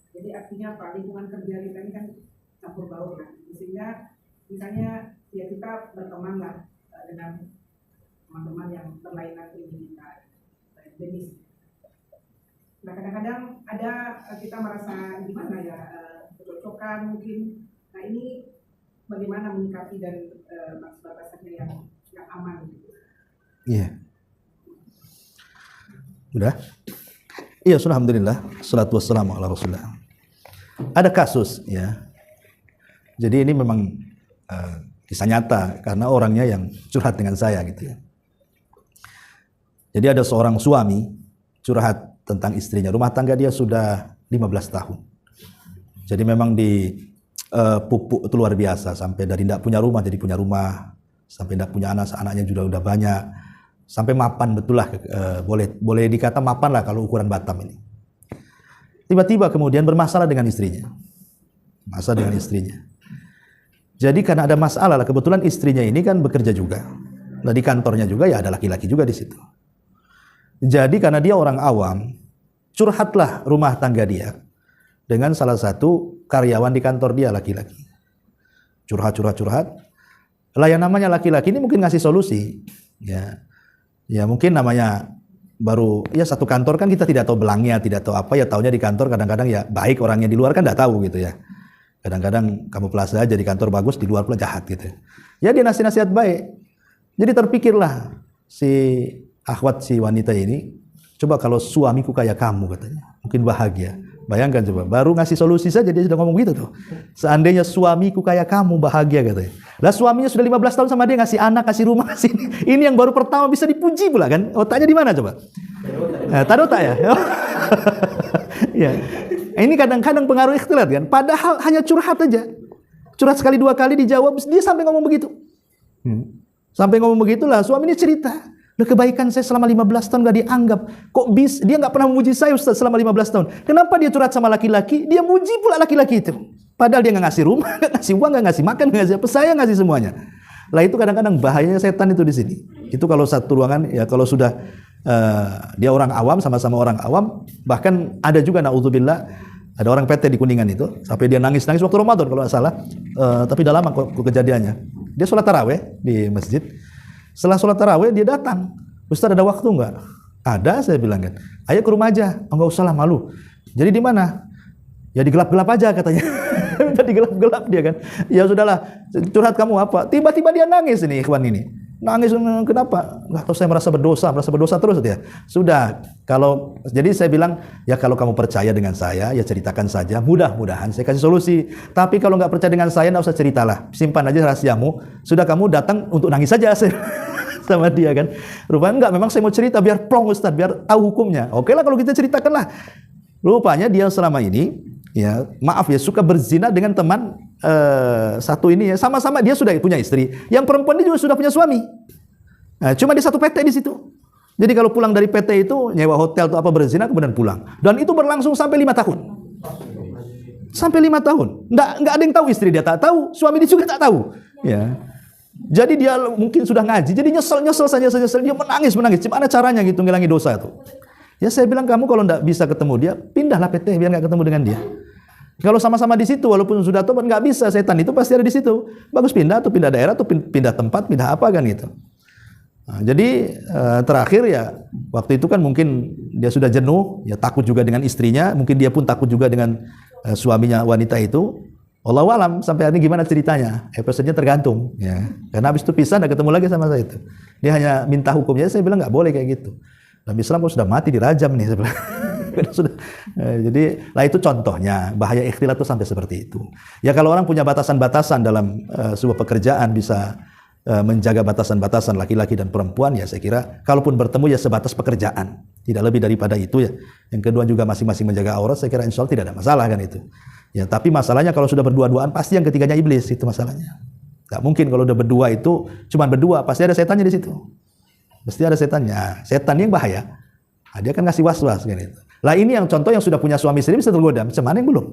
Jadi artinya apa? Lingkungan kerja kita ini kan campur baur kan. Sehingga misalnya ya kita berteman lah dengan teman-teman yang berlainan ilmu kita, jenis. Nah kadang-kadang ada kita merasa gimana ya, kecocokan mungkin. Nah ini bagaimana menyikapi dan batasannya yang aman gitu. Iya. Udah? Iya, sudah, alhamdulillah. Salatu wassalamu ala Rasulullah. Ada kasus ya. Jadi ini memang kisah nyata karena orangnya yang curhat dengan saya gitu ya. Jadi ada seorang suami curhat tentang istrinya. Rumah tangga dia sudah 15 tahun. Jadi memang pupuk itu luar biasa, sampai dari tidak punya rumah jadi punya rumah, sampai tidak punya anak, anaknya juga udah banyak. Sampai mapan betul lah, boleh dikata mapan lah kalau ukuran Batam ini. Tiba-tiba kemudian bermasalah dengan istrinya. Masalah dengan istrinya. Jadi karena ada masalah lah, kebetulan istrinya ini kan bekerja juga. Nah di kantornya juga ya ada laki-laki juga di situ. Jadi karena dia orang awam, curhatlah rumah tangga dia dengan salah satu karyawan di kantor dia laki-laki. Curhat. Lah yang namanya laki-laki ini mungkin ngasih solusi. Ya mungkin namanya baru ya satu kantor kan kita tidak tahu belangnya, tidak tahu apa ya, taunya di kantor kadang-kadang ya baik, orangnya di luar kan tidak tahu gitu ya. Kadang-kadang kamuflase aja di kantor bagus, di luar pula jahat gitu. Ya dia nasihat baik. Jadi terpikirlah si akhwat si wanita ini, coba kalau suamiku kayak kamu katanya, mungkin bahagia. Bayangkan coba, baru ngasih solusi saja dia sudah ngomong gitu tuh. Seandainya suamiku kayak kamu bahagia katanya. Lah suaminya sudah 15 tahun sama dia, ngasih anak, kasih rumah, kasih ini yang baru pertama bisa dipuji pula kan. Otaknya di mana coba? Tadota ya. Ya. Ini kadang-kadang pengaruh ikhtilat kan. Padahal hanya curhat aja. Curhat sekali dua kali dijawab, dia sampai ngomong begitu. Sampai ngomong begitulah, suami ini cerita. Loh, kebaikan saya selama 15 tahun gak dianggap. Kok dia gak pernah memuji saya Ustaz selama 15 tahun. Kenapa dia curhat sama laki-laki? Dia muji pula laki-laki itu. Padahal dia gak ngasih rumah, gak ngasih uang, gak ngasih makan, gak ngasih apa. Saya ngasih semuanya. Lah itu kadang-kadang bahayanya setan itu di sini. Itu kalau satu ruangan, ya kalau sudah dia orang awam, sama-sama orang awam. Bahkan ada juga na'udzubillah, ada orang PT di Kuningan itu, sampai dia nangis-nangis waktu Ramadan kalau nggak salah. Tapi udah lama kok kejadiannya. Dia sholat taraweh di masjid. Setelah sholat taraweh dia datang. Ustaz ada waktu nggak? Ada, saya bilang kan. Ayo ke rumah aja. Oh, nggak usah lah, malu. Jadi di mana? Ya di gelap-gelap aja katanya. Minta di gelap-gelap dia kan. Ya sudahlah, curhat kamu apa? Tiba-tiba dia nangis ini ikhwan ini. Nangis, kenapa? Nggak tahu, saya merasa berdosa terus dia. Sudah, jadi saya bilang, ya kalau kamu percaya dengan saya, ya ceritakan saja. Mudah-mudahan saya kasih solusi. Tapi kalau nggak percaya dengan saya, nggak usah ceritalah. Simpan aja rahasiamu. Sudah, kamu datang untuk nangis saja sama dia kan. Rupanya enggak, memang saya mau cerita biar plong Ustaz, biar tahu hukumnya. Oke lah kalau kita ceritakanlah. Rupanya dia selama ini, ya maaf ya, suka berzina dengan teman satu ini ya, sama-sama dia sudah punya istri, yang perempuan ini juga sudah punya suami. Nah, cuma di satu PT di situ. Jadi kalau pulang dari PT itu nyewa hotel atau apa, berzina kemudian pulang. Dan itu berlangsung sampai 5 tahun. Sampai 5 tahun. Nggak ada yang tahu, istri dia tak tahu, suami dia juga tak tahu. Ya. Jadi dia mungkin sudah ngaji, jadi nyesel saja, dia menangis. Gimana caranya gitu ngilangi dosa itu? Ya saya bilang, kamu kalau nggak bisa ketemu dia, pindahlah PT biar nggak ketemu dengan dia. Kalau sama-sama di situ, walaupun sudah tobat nggak bisa, setan itu pasti ada di situ. Bagus pindah, atau pindah daerah, atau pindah tempat, pindah apa kan gitu. Nah, jadi terakhir ya waktu itu kan mungkin dia sudah jenuh, ya takut juga dengan istrinya, mungkin dia pun takut juga dengan suaminya wanita itu. Wallahu alam sampai hari ini gimana ceritanya? Episodenya tergantung, ya. Karena habis itu pisah, nggak ketemu lagi sama saya itu. Dia hanya minta hukumnya, saya bilang nggak boleh kayak gitu. Nabi Islam kok sudah mati dirajam nih sebelah. Sudah. Jadi, lah itu contohnya bahaya ikhtilat itu sampai seperti itu. Ya kalau orang punya batasan-batasan dalam sebuah pekerjaan, bisa menjaga batasan-batasan laki-laki dan perempuan, ya saya kira kalaupun bertemu ya sebatas pekerjaan, tidak lebih daripada itu ya. Yang kedua juga masing-masing menjaga aurat, saya kira insya Allah tidak ada masalah kan itu. Ya tapi masalahnya kalau sudah berdua-duaan pasti yang ketiganya iblis, itu masalahnya. Gak mungkin kalau udah berdua itu cuma berdua, pasti ada setannya di situ. Pasti ada setannya. Setan yang bahaya. Nah, dia kan ngasih was-was kan itu. Lah ini yang contoh yang sudah punya suami istri bisa tergoda, macam mana yang belum?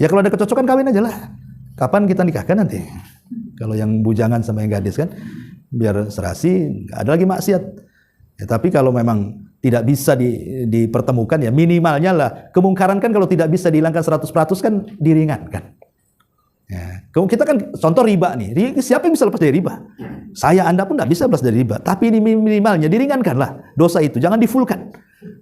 Ya kalau ada kecocokan kawin aja lah. Kapan kita nikahkan nanti? Kalau yang bujangan sama yang gadis kan biar serasi, nggak ada lagi maksiat. Ya, tapi kalau memang tidak bisa dipertemukan, ya minimalnya lah. Kemungkaran kan kalau tidak bisa dihilangkan 100% kan diringankan. Ya, kita kan contoh riba nih. Siapa yang bisa lepas dari riba? Saya, Anda pun tidak bisa lepas dari riba. Tapi ini minimalnya diringankanlah dosa itu, jangan difulkan.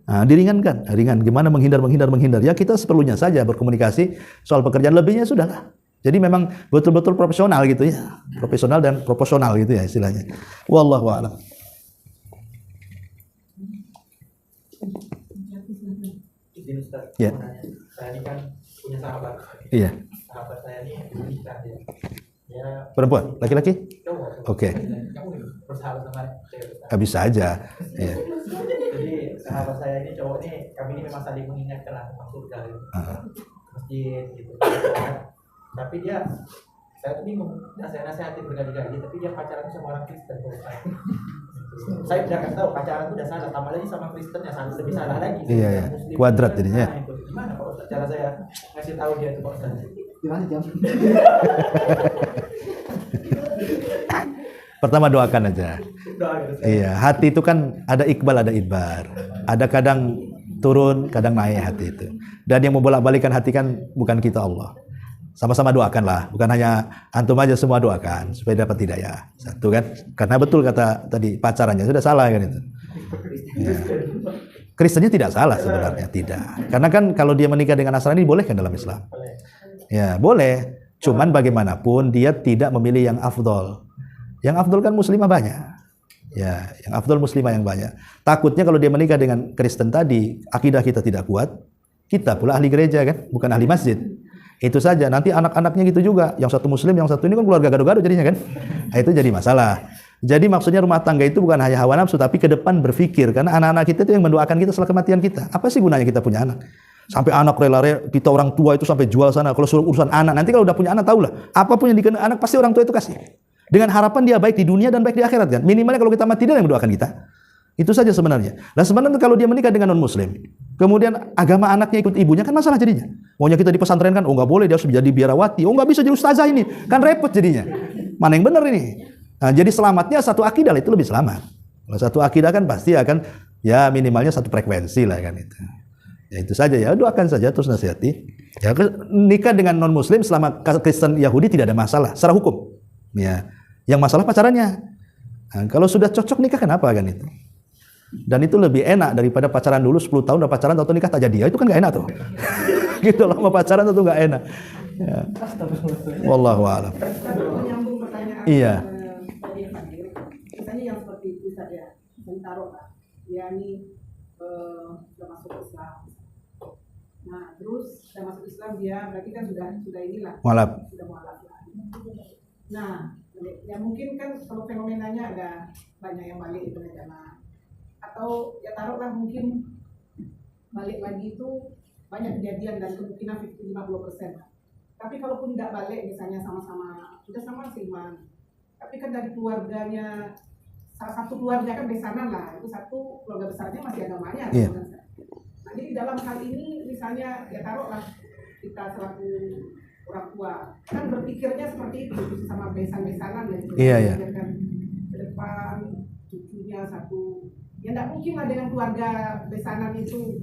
Nah, diringankan, ringan. Gimana menghindar? Ya kita seperlunya saja berkomunikasi soal pekerjaan, lebihnya sudahlah. Jadi memang betul-betul profesional gitu ya, profesional dan proporsional gitu ya istilahnya. Wallahu a'lam. Ya. Saya ini kan punya sahabat. Iya. Sahabat saya ini menikah dia. Dia perempuan, laki-laki? Cowok. Oke. Kamu bersahabat sama cewek. Bisa aja. Iya. Jadi sahabat saya ini cowok ini, kami ini memang saling mengingatkan lah tentang surga gitu. Masjid gitu. Tapi dia, saya tuh bingung. Saya nasihatin berkali-kali, tapi dia pacaran sama orang Kristen. Saya tidak kasih tahu pacaran itu udah salah, tambah lagi sama Kristen yang lebih salah lagi. Iya, kuadrat jadinya. Nah, itu gimana Pak Ustaz? Cara saya ngasih tahu dia itu Pak Ustaz? Pertama doakan aja. Iya, hati itu kan ada iqbal, ada idbar. Ada kadang turun, kadang naik hati itu. Dan yang membolak-balikan hati kan bukan kita, Allah. Sama-sama doakanlah, bukan hanya antum aja, semua doakan supaya dapat hidayah. Satu kan, karena betul kata tadi pacarannya sudah salah kan itu. Ya. Kristennya tidak salah sebenarnya, tidak. Karena kan kalau dia menikah dengan Nasrani bolehkan dalam Islam. Ya, boleh. Cuman bagaimanapun dia tidak memilih yang afdol. Yang afdol kan muslimah banyak. Ya, yang afdol muslimah yang banyak. Takutnya kalau dia menikah dengan Kristen tadi, akidah kita tidak kuat. Kita pula ahli gereja kan, bukan ahli masjid. Itu saja, nanti anak-anaknya gitu juga. Yang satu muslim, yang satu ini kan keluarga gado-gado jadinya kan. Nah, itu jadi masalah. Jadi maksudnya rumah tangga itu bukan hanya hawa nafsu, tapi ke depan berpikir. Karena anak-anak kita itu yang mendoakan kita setelah kematian kita. Apa sih gunanya kita punya anak? Sampai anak rela-rela, kita orang tua itu sampai jual sana. Kalau suruh urusan anak, nanti kalau udah punya anak, tahulah. Apapun yang dikena anak, pasti orang tua itu kasih. Dengan harapan dia baik di dunia dan baik di akhirat kan. Minimalnya kalau kita mati dia yang mendoakan kita. Itu saja sebenarnya. Nah sebenarnya kalau dia menikah dengan non-muslim, kemudian agama anaknya ikut ibunya, kan masalah jadinya. Maunya kita di pesantren kan, oh nggak boleh, dia harus jadi biarawati. Oh nggak bisa jadi ustazah ini. Kan repot jadinya. Mana yang benar ini? Nah, jadi selamatnya satu akidah itu lebih selamat. Kalau satu akidah kan pasti akan, ya minimalnya satu frekuensi lah kan itu. Ya itu saja ya, doakan saja terus nasihati. Ya nikah dengan non-muslim selama Kristen Yahudi tidak ada masalah secara hukum. Ya. Yang masalah pacarannya. Nah, kalau sudah cocok nikah kenapa kan itu? Dan itu lebih enak daripada pacaran dulu 10 tahun udah pacaran atau nikah tak jadi. Ya, itu kan enggak enak tuh. Gitu lama pacaran itu enggak enak. Ya. Wallahu a'lam. Menyambung pertanyaan. Iya. Misalnya yang seperti itu saja. Taruh lah. Dia ini sudah masuk Islam. Nah, terus sudah masuk Islam dia berarti kan sudah inilah. Mualaf. Sudah mualaf lah. Nah, ya mungkin kan kalau fenomenanya ada banyak yang balik itu karena atau ya taruhlah mungkin balik lagi itu banyak kejadian dan kemungkinan 50%. Tapi kalaupun tidak balik misalnya sama-sama sudah sama seiman, tapi kan dari keluarganya salah satu keluarga kan besanan lah, itu satu keluarga besarnya masih agamanya. Yeah. Nah jadi dalam hal ini misalnya ya taruhlah kita selaku orang tua kan berpikirnya seperti itu sama besan-besanan dan Iya. ke depan cucunya satu ya tidak mungkin lah dengan keluarga besanan itu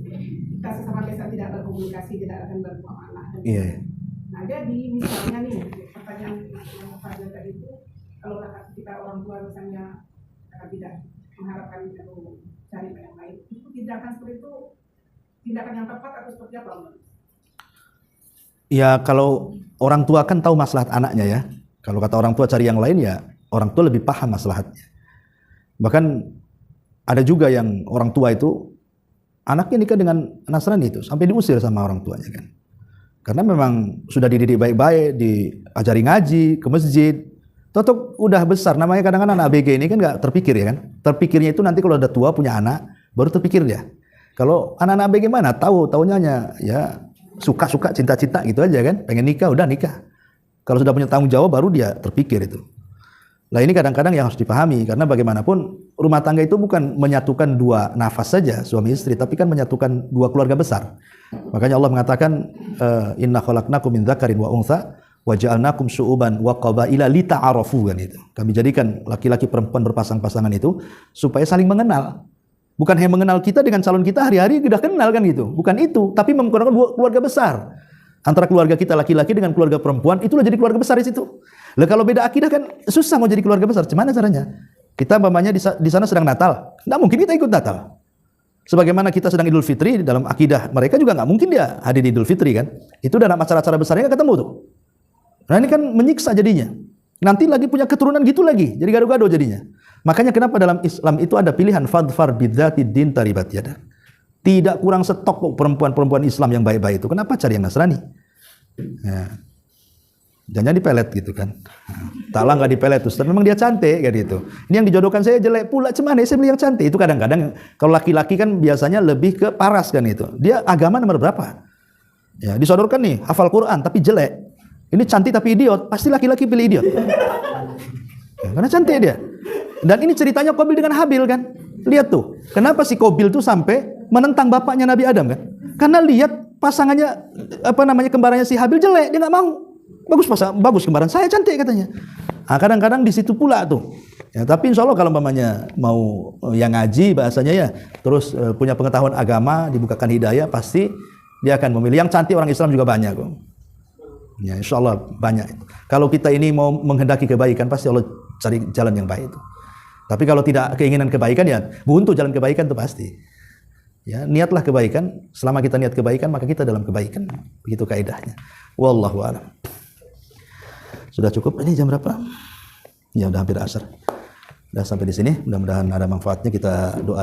kita sesama besan tidak berkomunikasi, tidak akan bermuamalah. Iya. Nah jadi misalnya nih pertanyaan yang tadi itu kalau kita orang tua misalnya tidak mengharapkan atau cari yang lain itu tindakan seperti itu tindakan yang tepat atau seperti apa? Ya kalau orang tua kan tahu maslahat anaknya ya. Kalau kata orang tua cari yang lain ya orang tua lebih paham maslahatnya. Bahkan ada juga yang orang tua itu anaknya nikah dengan Nasrani itu sampai diusir sama orang tuanya kan. Karena memang sudah dididik baik-baik, diajari ngaji, ke masjid. Totok udah besar, namanya kadang-kadang anak ABG ini kan nggak terpikir ya kan. Terpikirnya itu nanti kalau udah tua punya anak baru terpikir dia. Kalau anak-anak ABG mana tahunya ya suka-suka, cinta-cinta gitu aja kan, pengen nikah, udah nikah. Kalau sudah punya tanggung jawab baru dia terpikir itu. Nah ini kadang-kadang yang harus dipahami, karena bagaimanapun rumah tangga itu bukan menyatukan dua nafas saja, suami istri, tapi kan menyatukan dua keluarga besar. Makanya Allah mengatakan, inna khalaqnakum min dzakarin wa untha, wa ja'alnakum syu'uban wa qabaila lita'arafu kan itu. Kami jadikan laki-laki perempuan berpasang-pasangan itu supaya saling mengenal. Bukan hanya mengenal kita dengan calon kita hari-hari sudah kenal kan gitu. Bukan itu, tapi menggunakan keluarga besar. Antara keluarga kita laki-laki dengan keluarga perempuan, itulah jadi keluarga besar di situ. Lah kalau beda akidah kan susah mau jadi keluarga besar. Gimana caranya? Kita umpamanya di sana sedang Natal, nggak mungkin kita ikut Natal. Sebagaimana kita sedang Idul Fitri dalam akidah mereka juga nggak mungkin dia hadir di Idul Fitri kan. Itu dalam acara-acara besarnya nggak ketemu tuh. Nah ini kan menyiksa jadinya. Nanti lagi punya keturunan gitu lagi, jadi gado-gado jadinya. Makanya kenapa dalam Islam itu ada pilihan fadfar bidzati din taribat yada. Tidak kurang stok perempuan-perempuan Islam yang baik-baik itu. Kenapa cari yang Nasrani? Ya. Jangan dipelet gitu kan. Taklah nggak dipelet Ustaz, memang dia cantik kayak gitu. Ini yang dijodohkan saya jelek pula, cuman saya beli yang cantik. Itu kadang-kadang kalau laki-laki kan biasanya lebih ke paras kan itu. Dia agama nomor berapa? Ya, disodorkan nih hafal Quran tapi jelek. Ini cantik tapi idiot, pasti laki-laki pilih idiot. Ya, karena cantik dia. Dan ini ceritanya Qabil dengan Habil kan. Lihat tuh, kenapa si Qabil tuh sampai menentang bapaknya Nabi Adam kan? Karena lihat pasangannya kembarannya si Habil jelek, dia nggak mau. bagus kembaran saya cantik katanya. Kadang-kadang di situ pula tuh. Ya, tapi insya Allah kalau umpamanya mau yang ngaji bahasanya ya, terus punya pengetahuan agama, dibukakan hidayah, pasti dia akan memilih. Yang cantik orang Islam juga banyak kok. Ya, insya Allah banyak. Kalau kita ini mau menghendaki kebaikan, pasti Allah cari jalan yang baik itu. Tapi kalau tidak keinginan kebaikan ya buntu jalan kebaikan itu pasti. Ya, niatlah kebaikan. Selama kita niat kebaikan, maka kita dalam kebaikan. Begitu kaidahnya. Wallahu a'lam. Sudah cukup? Ini jam berapa? Ya, udah hampir asar. Sudah sampai di sini. Mudah-mudahan ada manfaatnya. Kita doa